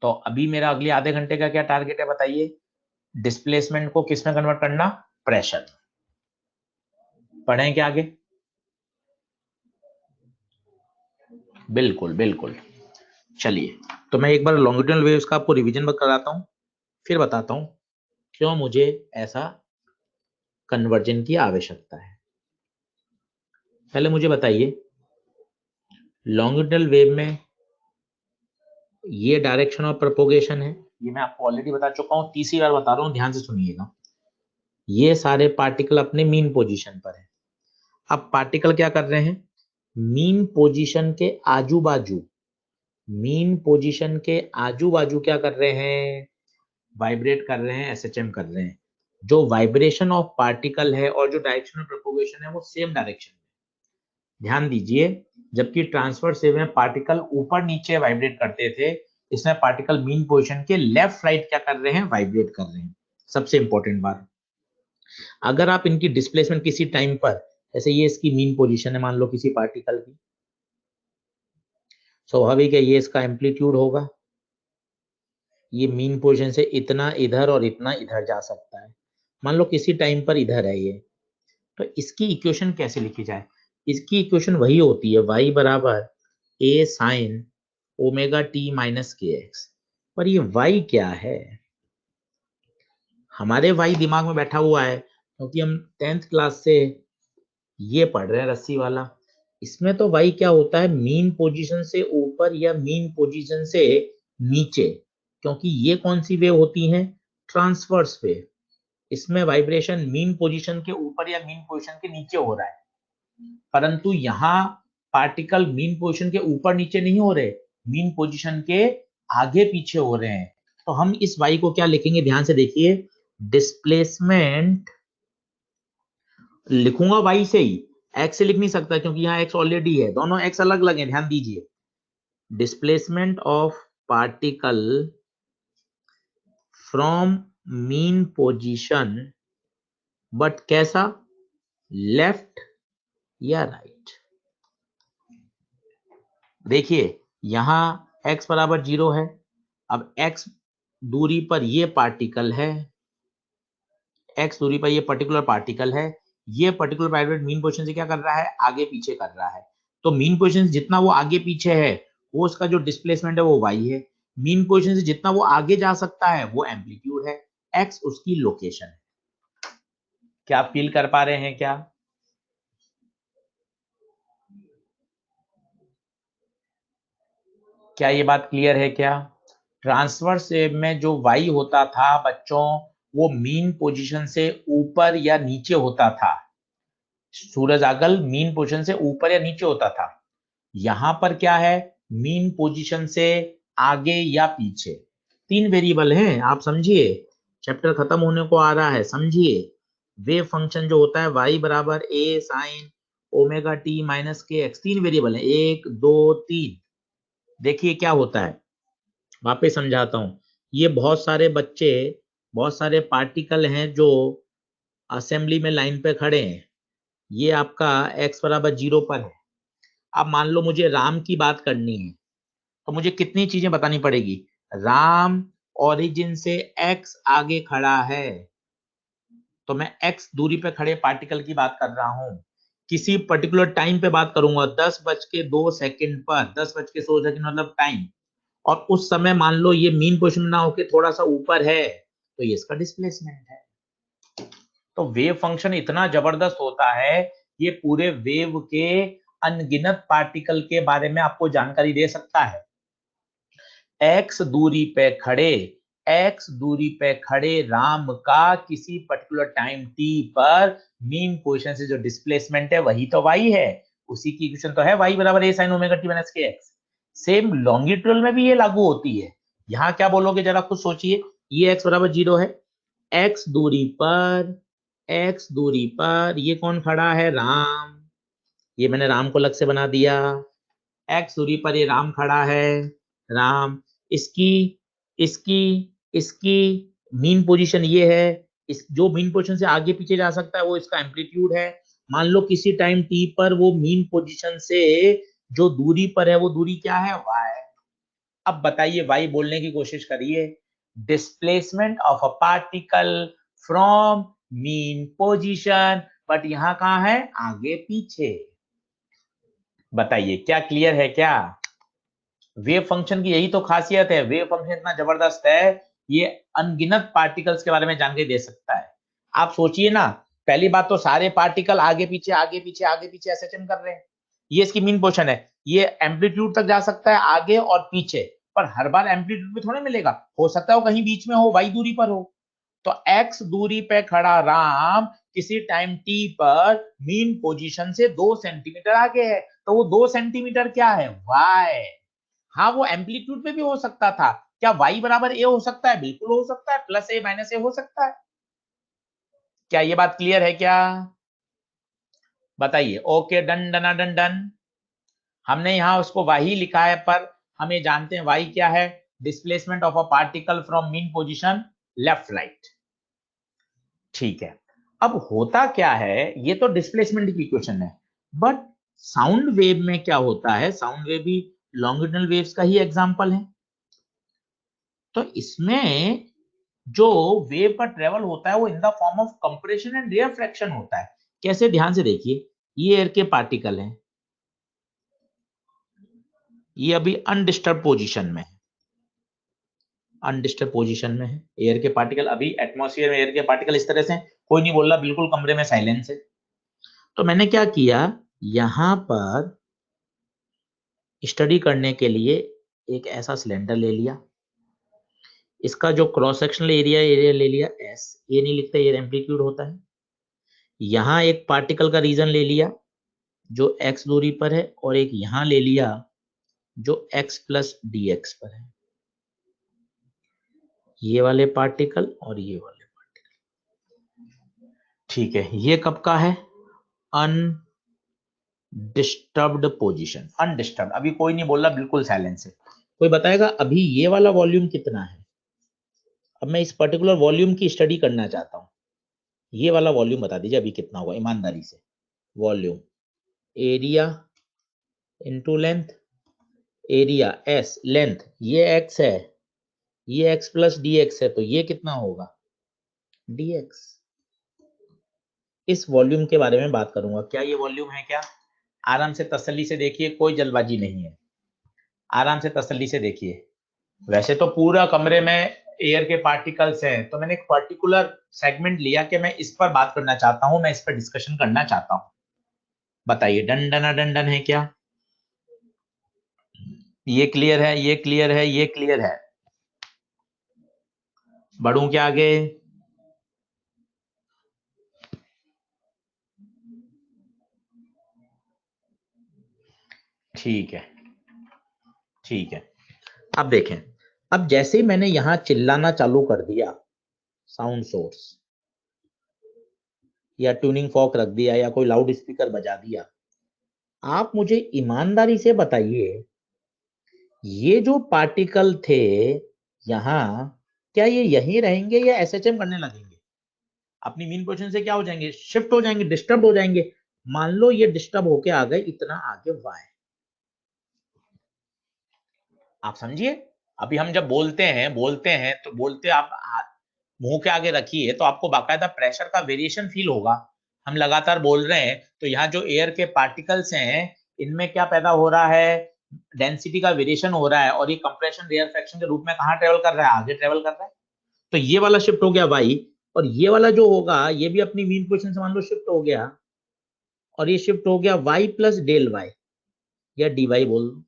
तो अभी मेरा अगले आधे घंटे का क्या टारगेट है बताइए, डिस्प्लेसमेंट को किस में कन्वर्ट करना, प्रेशर। पढ़ें क्या आगे? बिल्कुल बिल्कुल। चलिए, तो मैं एक बार लॉन्गिट्यूडनल वेव्स का आपको रिवीजन कराता हूं, फिर बताता हूं क्यों मुझे ऐसा कन्वर्जन की आवश्यकता है। पहले मुझे बताइए, लॉन्गिट्यूडनल वेव में ये डायरेक्शन ऑफ प्रोपोगेशन है, ये मैं आपको ऑलरेडी बता चुका हूं, तीसरी बार बता रहा हूं, ध्यान से सुनिएगा। ये सारे पार्टिकल अपने मीन पोजीशन पर है। अब पार्टिकल क्या कर रहे हैं, मीन पोजीशन के आजू बाजू, मीन पोजीशन के आजू बाजू क्या कर रहे हैं, वाइब्रेट कर रहे हैं, एसएचएम कर रहे हैं। जो वाइब्रेशन ऑफ पार्टिकल है और जो डायरेक्शन ऑफ प्रोपोगेशन है वो सेम डायरेक्शन में। ध्यान दीजिए, जबकि ट्रांसवर्स वेव में पार्टिकल ऊपर नीचे वाइब्रेट करते थे, इसमें पार्टिकल मीन पोजीशन के लेफ्ट राइट क्या कर रहे हैं, वाइब्रेट कर रहे हैं। सबसे इंपॉर्टेंट बात, अगर आप इनकी डिस्प्लेसमेंट किसी टाइम पर, जैसे ये इसकी मीन पोजीशन है मान लो किसी पार्टिकल की, स्वाभाविक है ये इसका एम्पलीट्यूड होगा, ये मीन पोजीशन से इतना इधर और इतना इधर जा सकता है। मान लो किसी टाइम पर इधर है ये, तो इसकी इक्वेशन कैसे लिखी जाए, इसकी इक्वेशन वही होती है y बराबर a sin omega t minus K x. पर ये y क्या है, हमारे y दिमाग में बैठा हुआ है क्योंकि हम 10th क्लास से ये पढ़ रहे हैं रस्सी वाला। इसमें तो y क्या होता है, मीन पोजीशन से ऊपर या मीन पोजीशन से नीचे, क्योंकि ये कौन सी वेव होती है, ट्रांसवर्स वेव। इसमें वाइब्रेशन मीन पोजीशन के ऊपर या मीन पोजीशन के नीचे हो रहा है, परंतु यहाँ पार्टिकल मीन पोजीशन के ऊपर नीचे नहीं हो रहे, मीन पोजीशन के आगे पीछे हो रहे हैं। तो हम इस y को क्या लिखेंगे, ध्यान से देखिए, डिस्प्लेसमेंट लिखूंगा वाई से ही, एक्स से लिख नहीं सकता क्योंकि यहाँ एक्स ऑलरेडी है, दोनों एक्स अलग अलग है, ध्यान दीजिए। Displacement of particle from mean position, but कैसा, लेफ्ट या राइट। देखिए यहां x बराबर 0 है, अब x दूरी पर ये पार्टिकल है, x दूरी पर ये पर्टिकुलर पार्टिकल है, ये पर्टिकुलर पार्टिकल मीन पोजीशन से क्या कर रहा है, आगे पीछे कर रहा है। तो मीन पोजीशन से जितना वो आगे पीछे है, वो उसका जो डिस्प्लेसमेंट है वो y है। मीन पोजीशन से जितना वो आगे जा सकता है वो एम्पलीट्यूड है, x उसकी लोकेशन है। क्या आप फील कर पा रहे हैं क्या? क्या ये बात क्लियर है क्या? ट्रांसवर्स में जो y होता था बच्चों, वो मीन पोजीशन से ऊपर या नीचे होता था। सूरज आगल मीन पोजीशन से ऊपर या नीचे होता था। यहां पर क्या है, मीन पोजीशन से आगे या पीछे। तीन वेरिएबल हैं, आप समझिए, चैप्टर खत्म होने को आ रहा है, समझिए। वेव फंक्शन जो होता है y बराबर a sine omega t minus K x, तीन वेरिएबल है, 1 2 3। देखिए क्या होता है, वापस समझाता हूं। ये बहुत सारे बच्चे, बहुत सारे पार्टिकल हैं जो असेंबली में लाइन पे खड़े हैं। ये आपका x बराबर 0 पर है। अब मान लो मुझे राम की बात करनी है, तो मुझे कितनी चीजें बतानी पड़ेगी। राम ओरिजिन से x आगे खड़ा है, तो मैं x दूरी पे खड़े पार्टिकल की बात कर रहा हूं। किसी पर्टिकुलर टाइम पे बात करूंगा, 10:02 पर, 10:16 मतलब टाइम, और उस समय मान लो ये मीन पोजीशन में ना होके थोड़ा सा ऊपर है, तो ये इसका डिस्प्लेसमेंट है। तो वेव फंक्शन इतना जबरदस्त होता है, ये पूरे वेव के अनगिनत पार्टिकल के बारे में आपको जानकारी दे सकता है। एक्स दूरी पे खड़े, एक्स दूरी पे खड़े राम का किसी पर्टिकुलर टाइम टी पर मीन पोजीशन से जो डिस्प्लेसमेंट है वही तो y है, उसी की इक्वेशन तो है y बराबर a sin omega t minus K x. Same longitudinal में भी ये लागू होती है। यहां क्या बोलोगे जरा खुद सोचिए, ये x बराबर 0 है, x दूरी पर, x दूरी पर ये कौन खड़ा है, राम। ये मैंने राम को अलग से बना दिया। x दूरी पर ये राम खड़ा है, राम। इसकी इसकी इसकी मीन पोजीशन ये है, इस जो मीन पोजीशन से आगे पीछे जा सकता है वो इसका एम्पलीट्यूड है। मान लो किसी टाइम t पर वो मीन पोजीशन से जो दूरी पर है वो दूरी क्या है, y। अब बताइए, y बोलने की कोशिश करिए। Displacement of a particle from mean position, but यहां कहां है, आगे पीछे। बताइए क्या क्लियर है क्या? वेव फंक्शन की यही तो खासियत है, वेव फंक्शन इतना जबरदस्त है, ये अनगिनत पार्टिकल्स के बारे में जानकारी दे सकता है। आप सोचिए ना, पहली बात तो सारे पार्टिकल आगे पीछे आगे पीछे आगे पीछे ऐसे चम कर रहे हैं, ये इसकी मीन पोजीशन है। ये एम्पलीट्यूड तक जा सकता है आगे और पीछे, पर हर बार एम्पलीट्यूड में थोड़ा मिलेगा, हो सकता है वो कहीं बीच में हो, y दूरी पर हो। तो x दूरी पे खड़ा राम किसी टाइम t पर मीन पोजीशन से 2 सेंटीमीटर आगे है, तो वो 2 सेंटीमीटर क्या है, y। हाँ वो एम्पलीट्यूड पे भी हो सकता था, क्या y बराबर a हो सकता है, बिल्कुल हो सकता है, प्लस a माइनस a हो सकता है। क्या ये बात क्लियर है क्या? बताइए। ओके, डन डना डन डन। हमने यहां उसको y लिखा है, पर हमें जानते हैं y क्या है, displacement of a particle from mean position left right. ठीक है। अब होता क्या है, ये तो डिस्प्लेसमेंट की इक्वेशन है, बट साउंड वेव में क्या होता है, साउंड वेव भी लॉन्गिट्यूडनल वेव्स का ही एग्जांपल है। तो इसमें जो वेव का ट्रेवल होता है वो in the form of compression and refraction होता है। कैसे, ध्यान से देखिए, ये एयर के पार्टिकल हैं, ये अभी अनडिस्टर्ब पोजीशन में है, अनडिस्टर्ब पोजीशन में है एयर के पार्टिकल, अभी एटमॉस्फेयर में एयर के पार्टिकल इस तरह से, कोई नहीं बोल रहा, बिल्कुल कमरे में साइलेंस है। तो मैंने क्या किया, यहां पर स्टडी करने के लिए एक ऐसा सिलेंडर ले लिया, इसका जो क्रॉस सेक्शनल एरिया एरिया ले लिया एस, ये नहीं लिखता, ये एम्पलीट्यूड होता है। यहां एक पार्टिकल का रीजन ले लिया जो x दूरी पर है, और एक यहां ले लिया जो x प्लस dx पर है, ये वाले पार्टिकल और ये वाले पार्टिकल। ठीक है, ये कब का है, अनडिस्टर्ब्ड पोजीशन, अनडिस्टर्ब, अभी कोई नहीं बोल रहा, बिल्कुल साइलेंस है। कोई बताएगा अभी ये वाला वॉल्यूम कितना है? अब मैं इस पर्टिकुलर वॉल्यूम की स्टडी करना चाहता हूं, ये वाला वॉल्यूम बता दीजिए अभी कितना होगा ईमानदारी से। Volume area into length, area S, length ये एक्स है, ये एक्स प्लस डी एक्स है, तो ये कितना होगा? D x. इस वॉल्यूम के बारे में बात करूंगा। क्या ये वॉल्यूम है क्या? आराम से तसल्ली से देखिए, कोई जल्दबाजी नहीं है, आराम से तसल्ली से देखिए। वैसे तो पूरा कमरे में एयर के पार्टिकल्स हैं, तो मैंने एक पर्टिकुलर सेगमेंट लिया कि मैं इस पर बात करना चाहता हूं, मैं इस पर डिस्कशन करना चाहता हूं। बताइए डन डन है क्या? ये क्लियर है, ये क्लियर है, ये क्लियर है? बढ़ूं क्या आगे? ठीक है, ठीक है। अब देखें, अब जैसे ही मैंने यहां चिल्लाना चालू कर दिया, साउंड सोर्स या ट्यूनिंग फॉर्क रख दिया या कोई लाउड स्पीकर बजा दिया, आप मुझे ईमानदारी से बताइए, ये जो पार्टिकल थे यहां, क्या ये यहीं रहेंगे या एसएचएम करने लगेंगे? अपनी मीन पोजीशन से क्या हो जाएंगे? शिफ्ट हो जाएंगे, डिस्टर्ब हो जाएंगे। मान लो ये डिस्टर्ब होके आ गए इतना आगे वाई, आप समझिए। अभी हम जब बोलते हैं तो बोलते आप मुंह के आगे रखिए तो आपको बाकायदा प्रेशर का वेरिएशन फील होगा। हम लगातार बोल रहे हैं तो यहाँ जो एयर के पार्टिकल्स हैं इनमें क्या पैदा हो रहा है? डेंसिटी का वेरिएशन हो रहा है, और ये कंप्रेशन रेयरफेक्शन के रूप में कहाँ ट्रेवल कर रहा है? आगे ट्रेवल कर रहा है। तो ये वाला शिफ्ट हो गया वाई, और ये वाला जो होगा ये भी अपनी मीन पोजीशन से मान लो शिफ्ट हो गया, और ये शिफ्ट हो गया वाई प्लस डेल वाई या डी वाई बोल दो।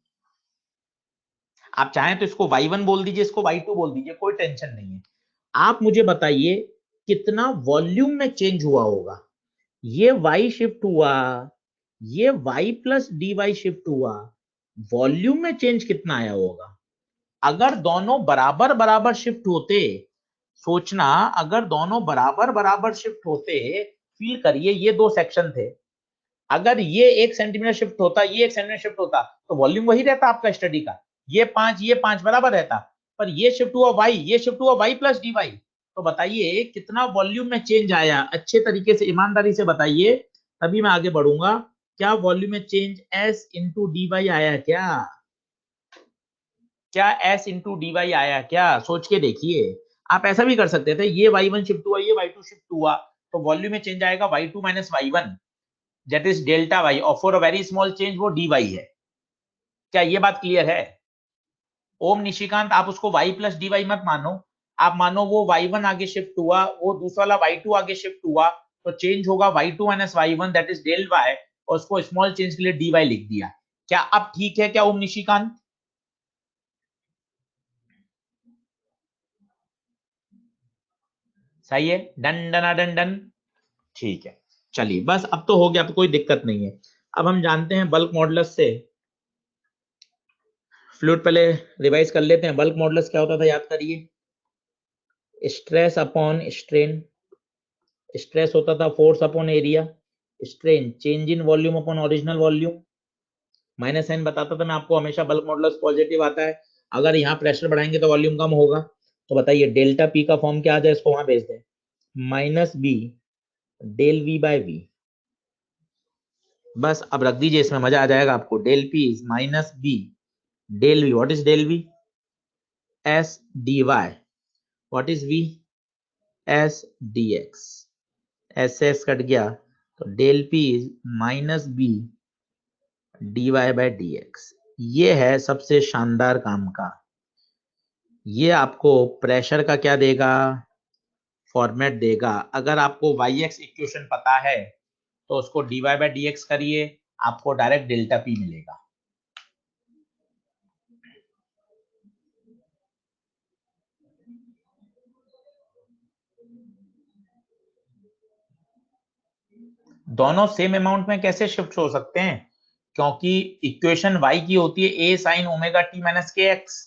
आप चाहें तो इसको y1 बोल दीजिए, इसको y2 बोल दीजिए, कोई टेंशन नहीं है। आप मुझे बताइए कितना वॉल्यूम में चेंज हुआ होगा? ये y शिफ्ट हुआ, ये y plus d y shift हुआ, वॉल्यूम में चेंज कितना आया होगा? अगर दोनों बराबर बराबर शिफ्ट होते, सोचना, अगर दोनों बराबर बराबर शिफ्ट होते, फील करिए ये दो सेक्शन थे, अगर ये 1 सेंटीमीटर शिफ्ट होता, ये 1 सेंटीमीटर शिफ्ट होता, तो वॉल्यूम वही रहता आपका स्टडी का, ये 5 बराबर रहता। पर ये शिफ्ट हुआ वाई, ये शिफ्ट हुआ वाई प्लस डी वाई, तो बताइए कितना वॉल्यूम में चेंज आया? अच्छे तरीके से ईमानदारी से बताइए, तभी मैं आगे बढ़ूंगा। क्या वॉल्यूम में change S into d y आया क्या? क्या एस इंटू डी वाई आया क्या? सोच के देखिए। आप ऐसा भी कर सकते थे, ये y1 शिफ्ट हुआ, ये y2 शिफ्ट हुआ, तो वॉल्यूम में चेंज आएगा y2 minus y1, that is delta y, और for a very small change वो डी वाई है। क्या ये बात क्लियर है? ओम निशिकांत, आप उसको y प्लस डी वाई मत मानो, आप मानो वो y1 आगे शिफ्ट हुआ, वो दूसरा वाला y2 आगे शिफ्ट हुआ, तो चेंज होगा y2 minus y1, that is del y, और उसको स्मॉल चेंज के लिए डी वाई लिख दिया। क्या अब ठीक है क्या ओम निशिकांत? सही है, डन डना डन डन। ठीक है, चलिए बस अब तो हो गया, अब कोई दिक्कत नहीं है। अब हम जानते हैं बल्क मॉडुलस से, फ्लूइड पहले रिवाइज कर लेते हैं। बल्क मॉडुलस क्या होता था याद करिए, स्ट्रेस अपॉन स्ट्रेन, स्ट्रेस होता था force upon area, strain change in volume upon original volume. Minus sign बताता था मैं आपको हमेशा, बल्क मॉडुलस पॉजिटिव आता है, अगर यहाँ प्रेशर बढ़ाएंगे तो वॉल्यूम कम होगा। तो बताइए डेल्टा पी का फॉर्म क्या आ जाए, इसको वहां भेज दें, minus B del V by V. बस अब रख दीजिए, इसमें मजा आ जाएगा आपको। Del P is minus B del V, what is del V? S d y, what is V? S d x, S S cut गया, तो del P is minus B D y by d x. ये है सबसे शानदार काम का, ये आपको प्रेशर का क्या देगा? फॉर्मेट देगा। अगर आपको वाई एक्स इक्वेशन पता है तो उसको d y by d x करिए, आपको डायरेक्ट डेल्टा पी मिलेगा। दोनों सेम अमाउंट में कैसे शिफ्ट हो सकते हैं? क्योंकि इक्वेशन y की होती है a sin omega t minus K x.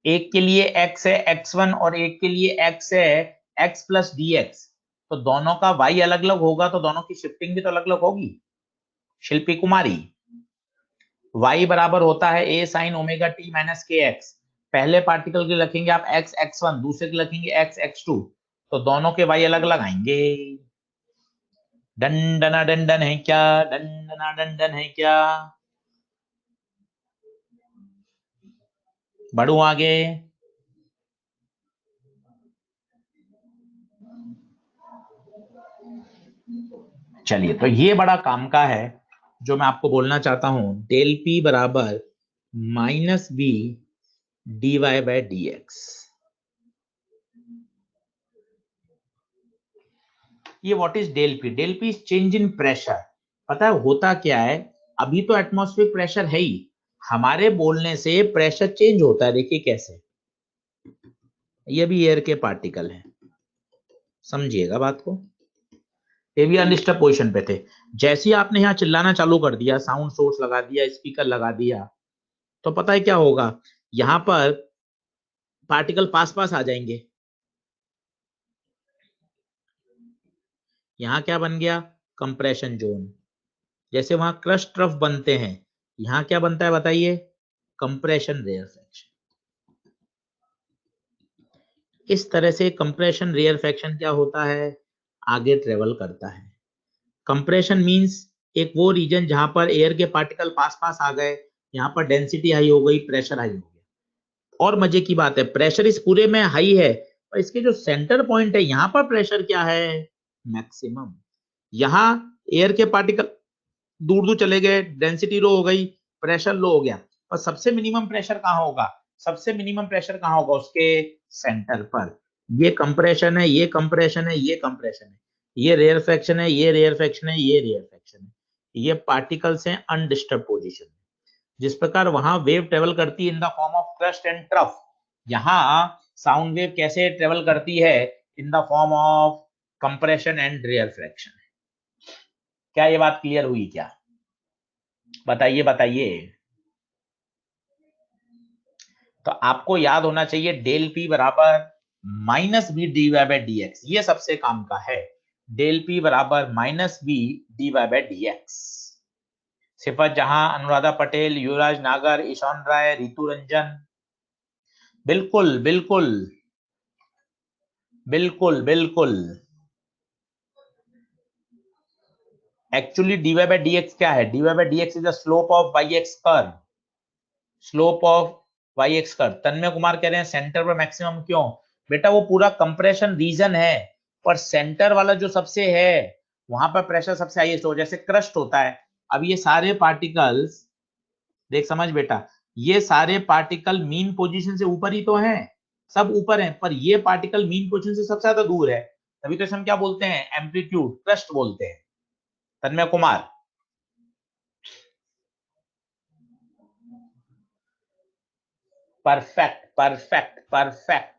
एक के लिए x है x1 और एक के लिए x है x प्लस डी एक्स। तो दोनों का y अलग अलग होगा तो दोनों की शिफ्टिंग भी तो अलग अलग होगी। शिल्पी कुमारी, y बराबर होता है a sin omega t minus K x. पहले पार्टिकल के लिखेंगे आप x x1, दूसरे के लिखेंगे x x2, तो दोनों के y अलग अलग आएंगे। डंडना डंडन है क्या, डंडना डंडन है क्या? बढ़ू आगे। चलिए, तो ये बड़ा काम का है जो मैं आपको बोलना चाहता हूं। डेल पी बराबर minus B D y by d x. ये what is del p? Del P is change in pressure. पता है होता क्या है, अभी तो एटमॉस्फेरिक प्रेशर है ही, हमारे बोलने से प्रेशर चेंज होता है। देखिए कैसे, ये भी एयर के पार्टिकल हैं, समझिएगा बात को। ये भी अनडिस्टर्ब पोजीशन पे थे। जैसे ही आपने यहाँ चिल्लाना चालू कर दिया, साउंड सोर्स लगा दिया, स्पीकर लगा दिया, तो पता है क्या होगा, यहां पर पार्टिकल पास पास आ जाएंगे। यहां क्या बन गया, कंप्रेशन जोन। जैसे वहां क्रस्ट ट्रफ बनते हैं, यहां क्या बनता है बताइए, कंप्रेशन रेयरफेक्शन। इस तरह से कंप्रेशन रेयरफेक्शन क्या होता है, आगे ट्रेवल करता है। कंप्रेशन मींस एक वो रीजन जहां पर एयर के पार्टिकल पास पास आ गए, यहां पर डेंसिटी हाई हो गई, प्रेशर हाई हो गया। और मजे की बात है, प्रेशर इस पूरे में हाई है, और इसके जो सेंटर पॉइंट है यहां पर प्रेशर क्या है, मैक्सिमम। यहां एयर के पार्टिकल दूर दूर चले गए, डेंसिटी लो हो गई, प्रेशर लो हो गया, और सबसे मिनिमम प्रेशर कहां होगा, सबसे मिनिमम प्रेशर कहां होगा, उसके सेंटर पर। ये कंप्रेशन है, ये कंप्रेशन है, ये कंप्रेशन है, ये रेयर फ्रैक्शन है, ये रेयर फ्रैक्शन है, ये रेयर फ्रैक्शन है। ये पार्टिकल्स हैं अनडिस्टर्ब पोजीशन में। जिस प्रकार वहां वेव ट्रेवल करती है in the form of crest and trough, यहाँ साउंड वेव कैसे ट्रेवल करती है, in the form of compression and rarefaction. क्या ये बात क्लियर हुई क्या? बताइए बताइए। तो आपको याद होना चाहिए डेल पी बराबर minus B D y by d x, ये सबसे काम का है। डेल पी बराबर minus B D y by d x. सिफत जहां, अनुराधा पटेल, युवराज नागर, ईशान राय, रितु रंजन। बिल्कुल बिल्कुल बिल्कुल बिल्कुल। एक्चुअली dy बाय dx क्या है, dy by dx is the slope of yx curve, slope of yx curve. Tanmay Kumar कह रहे हैं सेंटर पर मैक्सिमम क्यों? बेटा वो पूरा कंप्रेशन रीजन है, पर सेंटर वाला जो सबसे है वहां पर प्रेशर सबसे हाईएस्ट हो। जैसे क्रस्ट होता है, अब ये सारे पार्टिकल्स, देख समझ बेटा, ये सारे पार्टिकल मीन पोजीशन से ऊपर ही तो हैं, सब ऊपर हैं, पर ये पार्टिकल मीन पोजीशन से सबसे ज्यादा दूर है, तभी तो हम क्या बोलते हैं, एम्पलीट्यूड क्रस्ट बोलते हैं। तन्मय कुमार, परफेक्ट परफेक्ट परफेक्ट।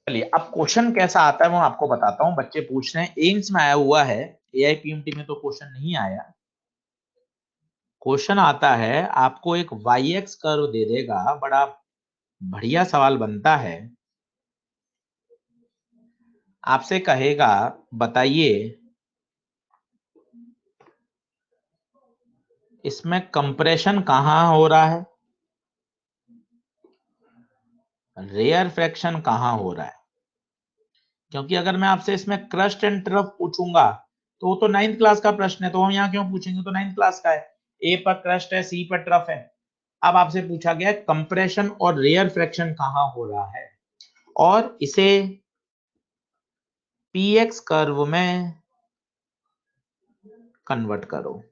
चलिए, अब क्वेश्चन कैसा आता है वो आपको बताता हूं। बच्चे पूछ रहे हैं, एम्स में आया हुआ है, एआईपीएमटी में तो क्वेश्चन नहीं आया। क्वेश्चन आता है, आपको एक वाई एक्स कर्व दे देगा, बड़ा बढ़िया सवाल बनता है। आपसे कहेगा बताइए इसमें कंप्रेशन कहां हो रहा है, रेयर फ्रैक्शन कहां हो रहा है। क्योंकि अगर मैं आपसे इसमें क्रस्ट एंड ट्रफ पूछूंगा तो वो तो 9th क्लास का प्रश्न है, तो हम यहाँ क्यों पूछेंगे, तो 9th क्लास का है। ए पर क्रस्ट है, सी पर ट्रफ है। अब आपसे पूछा गया कंप्रेशन और रेयर फ्रैक्शन कहां हो रहा है, और इसे पीएक्स कर्व में कन्वर्ट करो।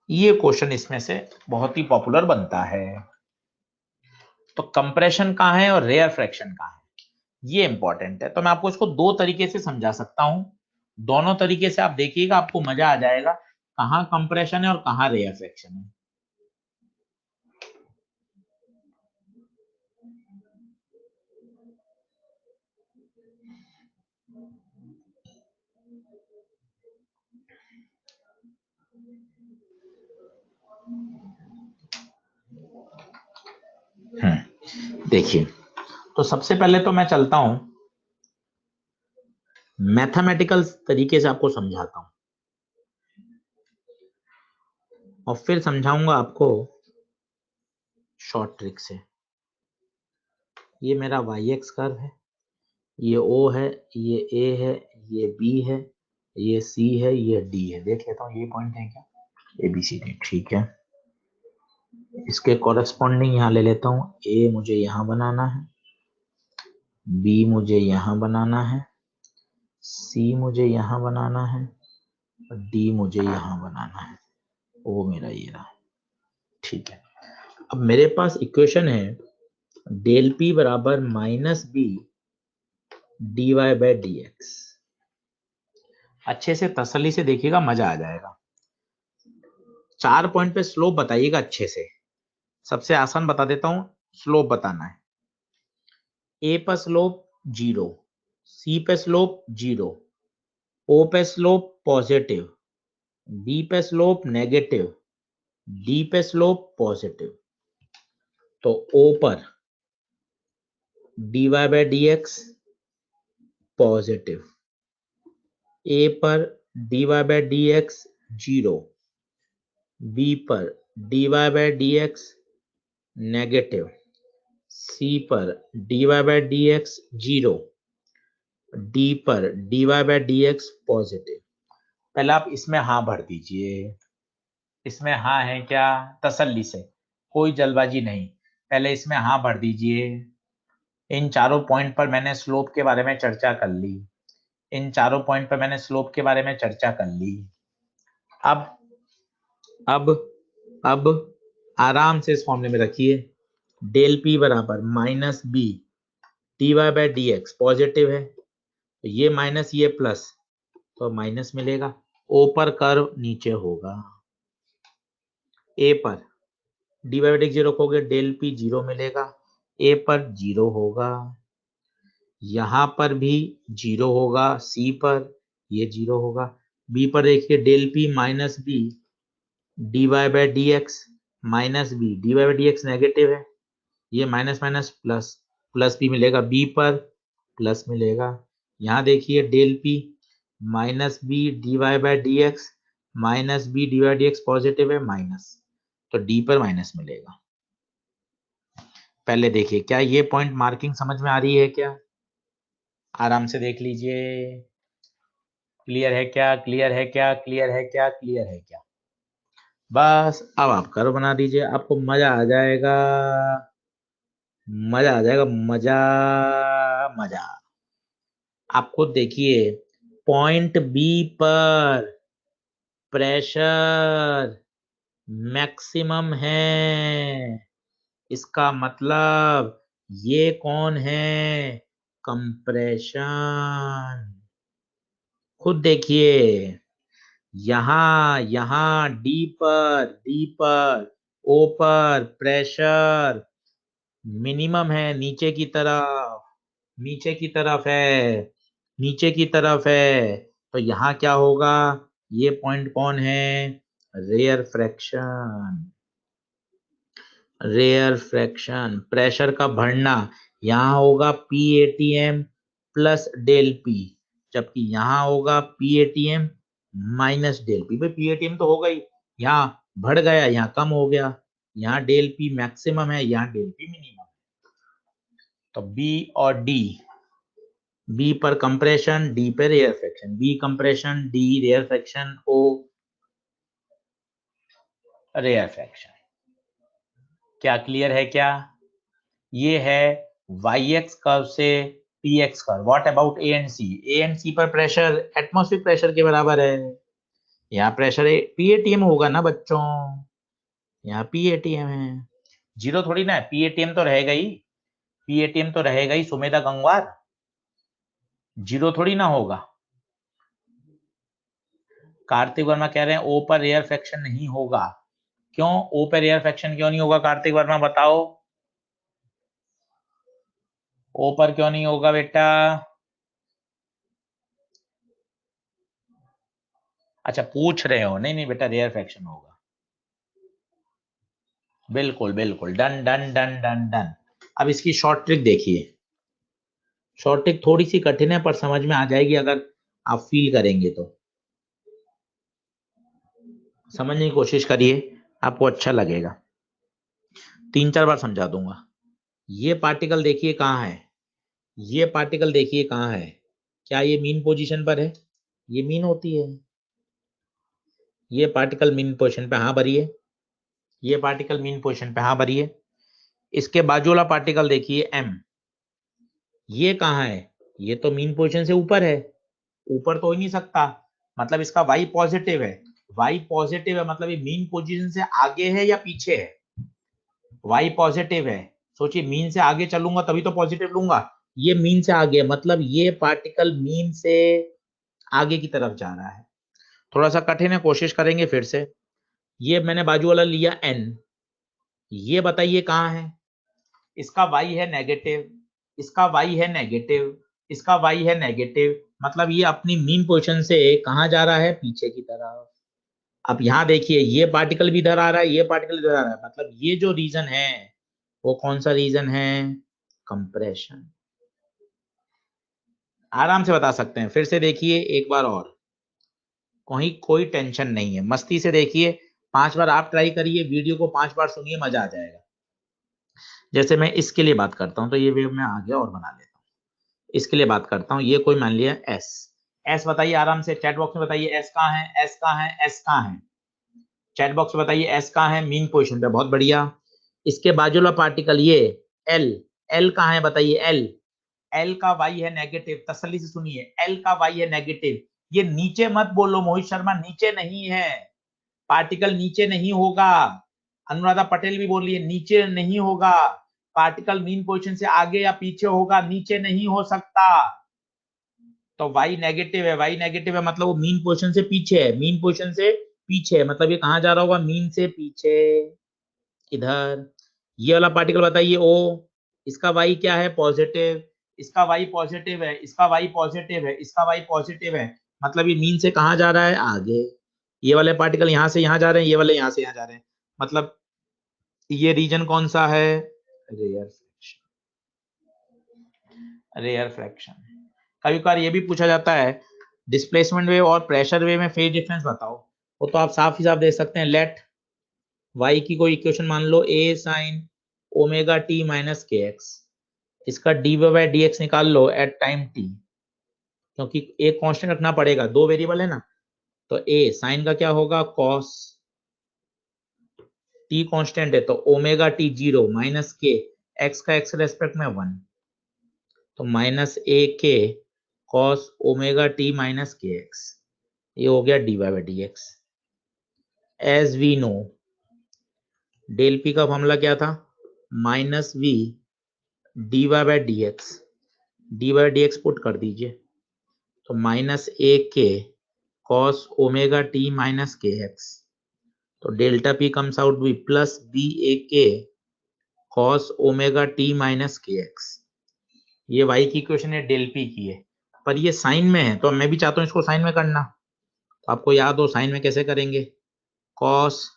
ये क्वेश्चन इसमें से बहुत ही पॉपुलर बनता है। तो कंप्रेशन कहां है और रेयर फ्रैक्शन कहां है, ये इंपॉर्टेंट है। तो मैं आपको इसको दो तरीके से समझा सकता हूं, दोनों तरीके से आप देखिएगा, आपको मजा आ जाएगा कहां कंप्रेशन है और कहां रेयर फ्रैक्शन है। देखिए, तो सबसे पहले तो मैं चलता हूं मैथमेटिकल तरीके से आपको समझाता हूं और फिर समझाऊंगा आपको शॉर्ट ट्रिक से। ये मेरा वाई एक्स कर्व है, ये ओ है, ये ए है, ये बी है, ये सी है, ये डी है। देख लेता हूँ ये पॉइंट है क्या, ए बी सी डी। ठीक है, इसके कॉरेस्पॉन्डिंग यहाँ ले लेता हूँ। ए मुझे यहाँ बनाना है, बी मुझे यहाँ बनाना है, सी मुझे यहाँ बनाना है, और डी मुझे यहाँ बनाना है। ओ मेरा ये रहा। ठीक है, अब मेरे पास इक्वेशन है डेल पी बराबर minus B D Y by D x. अच्छे से तसल्ली से देखिएगा, मजा आ जाएगा। 4 पॉइंट पे स्लोप बताइएगा अच्छे से। सबसे आसान बता देता हूं, स्लोप बताना है। ए पर स्लोप 0, सी पे स्लोप 0, ओ पे स्लोप पॉजिटिव, बी पे स्लोप नेगेटिव, डी पे स्लोप पॉजिटिव। तो ओ पर d Y by D x positive, A पर d Y by D x 0, B पर d Y by D x negative, C पर d Y by D x 0, D पर d Y by D x positive. पहले आप इसमें हाँ भर दीजिए। इसमें हाँ है क्या, तसल्ली से, कोई जल्दबाजी नहीं। पहले इसमें हाँ भर दीजिए। इन चारों पॉइंट पर मैंने स्लोप के बारे में चर्चा कर ली। इन चारों पॉइंट पर मैंने स्लोप के बारे में चर्चा कर ली। अब आराम से इस फॉर्मूले में रखिए। डेल पी बराबर minus B D Y by D x positive है, तो ये माइनस ये प्लस, तो माइनस मिलेगा। ओ पर कर्व नीचे होगा, ए पर d Y by D x 0 रखोगे, डेल पी 0 मिलेगा। ए पर 0 होगा, यहां पर भी 0 होगा, सी पर ये 0 होगा। बी पर देखिए del P minus B D Y by D x minus B D Y by D x negative है, ये माइनस माइनस प्लस, प्लस भी मिलेगा। बी पर प्लस मिलेगा। यहाँ देखिए del P minus B D Y by D x minus B D Y D x positive है, minus, तो डी पर माइनस मिलेगा। पहले देखिए क्या ये पॉइंट मार्किंग समझ में आ रही है क्या, आराम से देख लीजिए। क्लियर है क्या, क्लियर है क्या, क्लियर है क्या, क्लियर है क्या। बस अब आप कर्व बना दीजिए, आपको मजा आ जाएगा, मजा आ जाएगा, मजा मजा। आपको देखिए पॉइंट बी पर प्रेशर मैक्सिमम है, इसका मतलब ये कौन है, कंप्रेशन। खुद देखिए, यहां डी पर ओ पर प्रेशर मिनिमम है, नीचे की तरफ है, नीचे की तरफ है। तो यहाँ क्या होगा, ये पॉइंट कौन है, rare fraction. Rare fraction pressure का बढ़ना, यहाँ होगा P ATM plus del P, जबकि यहाँ होगा P ATM minus del P. भाई पी एटीएम तो होगा ही, यहाँ बढ़ गया, यहाँ कम हो गया। यहाँ डेल पी मैक्सिमम है, यहाँ डेल पी मिनिमम। तो बी और डी, बी पर कंप्रेशन, डी पे rarefaction, B compression, D rarefaction, O rarefaction. क्या क्लियर है क्या। ये है वाई एक्स कर्व से P X curve. What about A and C, A and C पर प्रेशर एटमॉस्फेरिक प्रेशर के बराबर है। यहाँ प्रेशर पी एटीएम होगा ना बच्चों, यहाँ पी एटीएम है, 0 थोड़ी ना है, पी एटीएम तो रहेगा ही, पी एटीएम तो रहेगा ही सुमेधा गंगवार, 0 थोड़ी ना होगा। कार्तिक वर्मा कह रहे हैं ओ पर रेयर फ्रैक्शन नहीं होगा। क्यों ओ पर रेयर फ्रैक्शन क्यों नहीं होगा, कार्तिक वर्मा बताओ, ओ पर क्यों नहीं होगा बेटा। अच्छा पूछ रहे हो, नहीं नहीं बेटा रेयर फ्रैक्शन होगा, बिल्कुल बिल्कुल, done done done done done. अब इसकी शॉर्ट ट्रिक देखिए, शॉर्ट ट्रिक थोड़ी सी कठिन है पर समझ में आ जाएगी अगर आप फील करेंगे तो। समझने की कोशिश करिए, आपको अच्छा लगेगा। 3-4 बार समझा दूंगा। ये पार्टिकल देखिए कहाँ है, ये पार्टिकल देखिए कहाँ है। क्या ये मीन पोजीशन पर है? ये मीन होती है। ये पार्टिकल मीन पोजीशन पे हाँ भरिए, ये पार्टिकल मीन पोजीशन पे हाँ भरिए। इसके बाजू वाला पार्टिकल देखिए एम, ये कहाँ है? ये तो मीन पोजीशन से ऊपर है, ऊपर तो हो ही नहीं सकता, मतलब इसका y पॉजिटिव है। y पॉजिटिव है मतलब ये मीन पोजीशन से आगे है या पीछे है? y पॉजिटिव है। सोचिए मीन से आगे चलूंगा तभी तो पॉजिटिव लूंगा, ये मीन से आगे मतलब ये पार्टिकल मीन से आगे की तरफ जा रहा है। थोड़ा सा कठिन है, कोशिश करेंगे फिर से। ये मैंने बाजू वाला लिया n, ये बताइए कहाँ है? इसका y है नेगेटिव, इसका y है नेगेटिव, इसका y है नेगेटिव, मतलब ये अपनी मीन पोजीशन से कहाँ जा रहा है? पीछे की तरफ। अब यहाँ देखिए ये पार्टिकल भी इधर आ रहा है, ये पार्टिकल इधर आ रहा है, मतलब ये जो रीजन है वो कौन सा रीजन है? कंप्रेशन। आराम से बता सकते हैं। फिर से देखिए एक बार और, कहीं कोई टेंशन नहीं है, मस्ती से देखिए। 5 बार आप ट्राई करिए, वीडियो को 5 बार सुनिए, मजा आ जाएगा। जैसे मैं इसके लिए बात करता हूँ तो ये वेव में आगे और बना लेता हूँ। इसके लिए बात करता हूँ, ये कोई मान लिया एस। एस बताइए आराम से चैट बॉक्स में बताइए, एस कहाँ है? एस कहाँ है? एस कहाँ है? चैट बॉक्स में बताइए एस कहाँ है? मीन पोजीशन पे। बहुत बढ़िया। इसके बाजू वाला पार्टिकल ये एल, एल कहाँ है बताइए? एल, एल का वाई है नेगेटिव, तसल्ली से सुनिए, एल का वाई है नेगेटिव। ये नीचे मत बोलो मोहित शर्मा, नीचे नहीं है, पार्टिकल नीचे नहीं होगा। अनुराधा पटेल भी बोल रही है नीचे नहीं होगा, पार्टिकल मीन पोजीशन से आगे या पीछे होगा, नीचे नहीं हो सकता। तो y नेगेटिव है, y नेगेटिव है मतलब वो मीन पोजीशन से पीछे है, मीन पोजीशन से पीछे है, मतलब ये कहाँ जा रहा होगा? मीन से पीछे, इधर। ये वाला पार्टिकल बताइए ओ, इसका y क्या है? पॉजिटिव, इसका y पॉजिटिव है, इसका y पॉजिटिव है, इसका y पॉजिटिव है, मतलब ये मीन से कहाँ जा रहा है? आगे। ये वाले पार्टिकल यहाँ से यहाँ जा रहे हैं, ये वाले यहाँ से यहाँ जा रहे हैं, मतलब ये रीजन कौन सा है? Rare fraction. Rare fraction. कभी कभार ये भी पूछा जाता है डिस्प्लेसमेंट वेव और प्रेशर वेव में फेज डिफरेंस बताओ, वो तो आप साफ ही साफ दे सकते हैं। लेट y की कोई इक्वेशन मान लो, a sine omega T minus K x, इसका डी बाई डी एक्स निकाल लो एट टाइम t, क्योंकि एक कांस्टेंट रखना पड़ेगा, दो वेरिएबल है ना। तो a साइन का क्या होगा? कॉस, t कांस्टेंट है तो omega T 0 minus K, X का एक्स रेस्पेक्ट में 1, तो minus A K cos omega T minus K X, ये हो गया D by D X. As we know del P का फॉर्मूला क्या था? Minus V D Y by D X, D Y D X put कर दीजिए, तो minus A K cos omega T minus K X, तो delta P comes out B plus B ए K cos omega T minus K X. ये y की equation है, del P की है, पर ये साइन में है तो मैं भी चाहता हूँ इसको साइन में करना, तो आपको याद हो साइन में कैसे करेंगे? Cos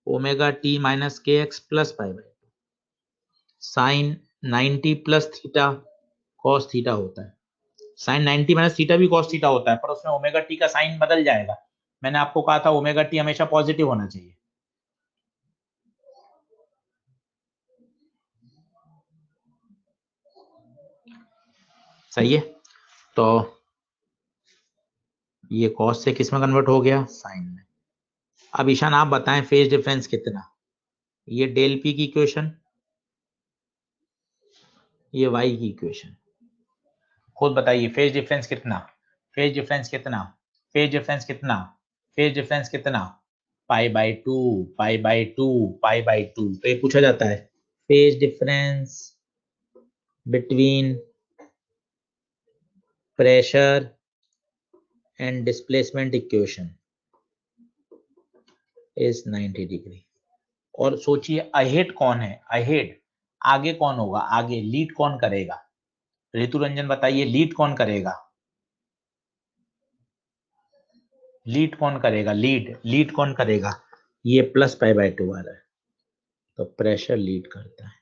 omega T minus K x plus pi by sine 90 plus theta cos theta होता है। साइन 90 माइनस थीटा भी कॉस थीटा होता है, पर उसमें ओमेगा टी का साइन बदल जाएगा। मैंने आपको कहा था ओमेगा टी हमेशा पॉजिटिव होना चाहिए। सही है, तो ये कॉस से किस में कन्वर्ट हो गया? साइन में। अब ईशान आप बताएं फेज डिफरेंस कितना? ये डेल पी की इक्वेशन, ये वाई की इक्वेशन, खुद बताइए फेज डिफरेंस कितना? फेज डिफरेंस कितना? फेज डिफरेंस कितना? फेज डिफरेंस कितना? Pi by two, pi by two, pi by two. तो ये पूछा जाता है phase difference between pressure and displacement equation is 90 degree. और सोचिए अहेड कौन है? अहेड आगे कौन होगा? आगे लीड कौन करेगा? ऋतु रंजन बताइए लीड कौन करेगा? लीड कौन करेगा? लीड, लीड कौन करेगा? ये प्लस पाई बाई टू आ रहा है, तो प्रेशर लीड करता है।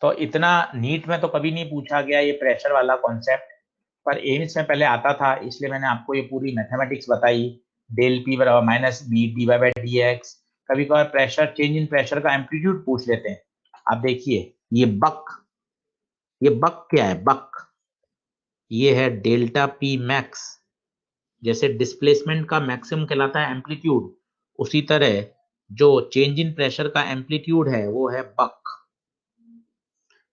तो इतना नीट में तो कभी नहीं पूछा गया ये प्रेशर वाला कॉन्सेप्ट, पर एम्स में पहले आता था, इसलिए मैंने आपको ये पूरी मैथमेटिक्स बताई। डेल पी बराबर minus B D Y by D X. कभी कभार प्रेशर, चेंज इन प्रेशर का एम्पलीट्यूड पूछ लेते हैं। आप देखिए ये बक क्या है, बक ये है डेल्टा पी मैक्स। जैसे डिस्प्लेसमेंट का मैक्सिमम कहलाता है एम्पलीट्यूड, उसी तरह जो चेंज इन प्रेशर का एम्पलीट्यूड है वो है बक।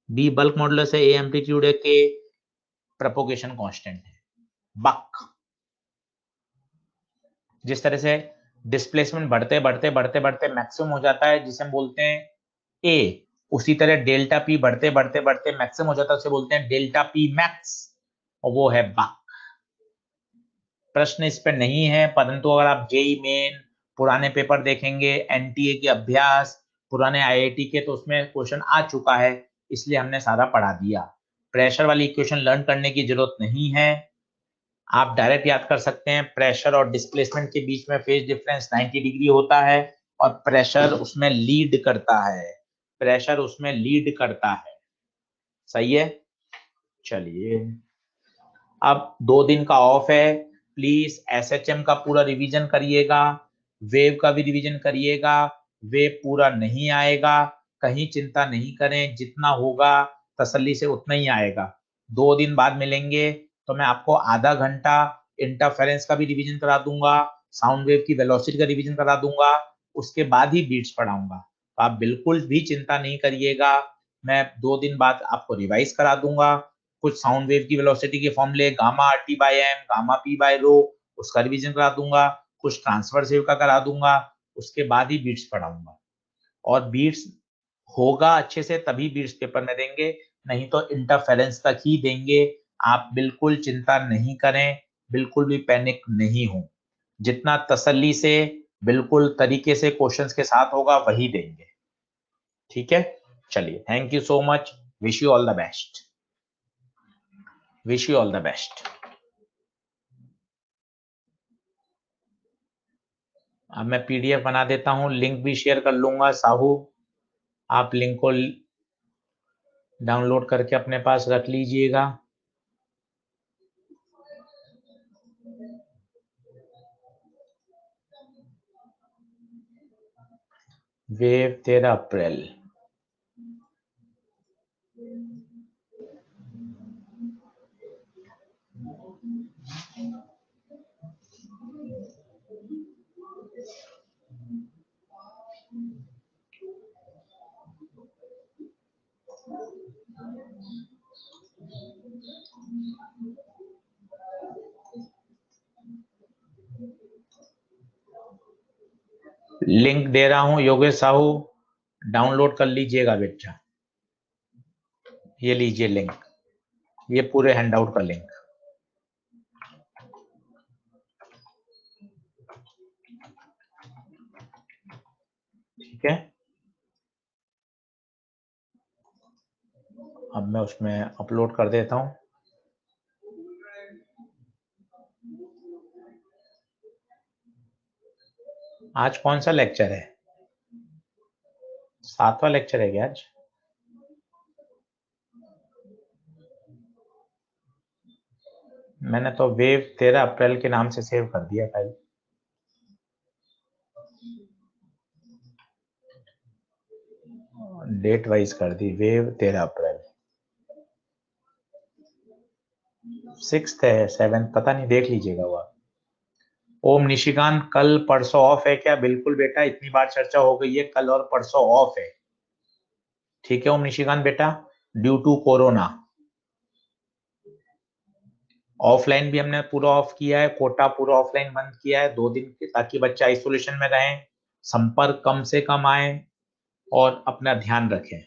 बी बल्क मॉडुलस है, ए एम्पलीट्यूड है, के प्रोपोगेशन कांस्टेंट है, बक। जिस तरह से डिस्प्लेसमेंट बढ़ते बढ़ते बढ़ते बढ़ते मैक्सिमम हो जाता है जिसे हम बोलते हैं ए, उसी तरह डेल्टा पी बढ़ते बढ़ते बढ़ते मैक्सिमम हो जाता है उसे बोलते हैं डेल्टा पी मैक्स, और वो है बक। प्रश्न इस पर नहीं है, परंतु अगर आप जेई मेन पुराने पेपर देखेंगे, एनटीए के अभ्यास, पुराने आईआईटी के, तो उसमें क्वेश्चन आ चुका है, इसलिए हमने सारा पढ़ा दिया। प्रेशर वाली इक्वेशन लर्न करने की जरूरत नहीं है, आप डायरेक्ट याद कर सकते हैं। प्रेशर और डिस्प्लेसमेंट के बीच में फेज डिफरेंस 90 डिग्री होता है और प्रेशर उसमें लीड करता है, प्रेशर उसमें लीड करता है। सही है। चलिए अब 2 दिन का ऑफ है, प्लीज एसएचएम का पूरा रिवीजन करिएगा, वेव का भी रिवीजन करिएगा। वेव पूरा नहीं आएगा, कहीं चिंता नहीं करें, जितना होगा तसल्ली से उतना ही आएगा। 2 दिन बाद मिलेंगे तो मैं आपको आधा घंटा इंटरफेरेंस का भी रिवीजन करा दूंगा, साउंड वेव की वेलोसिटी का रिवीजन करा दूंगा, उसके बाद ही बीट्स पढ़ाऊंगा। तो आप बिल्कुल भी चिंता नहीं करिएगा, मैं 2 दिन बाद आपको रिवाइज करा दूंगा। कुछ साउंड वेव की वेलोसिटी के फॉर्मूले gamma R T by M, gamma P by rho, उसका रिवीजन करा दूंगा, कुछ ट्रांसवर्स वेव का करा दूंगा, उसके बाद ही बीट्स पढ़ाऊंगा। और बीट्स होगा अच्छे से तभी बीट्स पेपर में देंगे, नहीं तो इंटरफेरेंस तक ही देंगे। आप बिल्कुल चिंता नहीं करें, बिल्कुल भी पैनिक नहीं हो, जितना तसल्ली से बिल्कुल तरीके से क्वेश्चंस के साथ होगा वही देंगे। ठीक है, चलिए, thank you so much, wish you all the best, wish you all the best. अब मैं पीडीएफ बना देता हूं, लिंक भी शेयर कर लूंगा। साहू, आप लिंक को डाउनलोड करके अपने पास रख लीजिएगा। वेव 13 अप्रैल। लिंक दे रहा हूं, योगेश साहू डाउनलोड कर लीजिएगा बेटा। ये लीजिए लिंक, ये पूरे हैंडआउट का लिंक। ठीक है, अब मैं उसमें अपलोड कर देता हूं। आज कौन सा लेक्चर है? 7वां लेक्चर है क्या आज? मैंने तो वेव 13 अप्रैल के नाम से सेव कर दिया फाइल। डेट वाइज कर दी, वेव 13 अप्रैल। 6th है 7th पता नहीं, देख लीजिएगा वह। ओम निशिकांत, कल परसों ऑफ है क्या? बिल्कुल बेटा, इतनी बार चर्चा हो गई है, कल और परसों ऑफ है। ठीक है ओम निशिकांत बेटा, ड्यू टू कोरोना। ऑफलाइन भी हमने पूरा ऑफ किया है, कोटा पूरा ऑफलाइन बंद किया है 2 दिन, ताकि बच्चे आइसोलेशन में रहें, संपर्क कम से कम आए और अपना ध्यान रखें।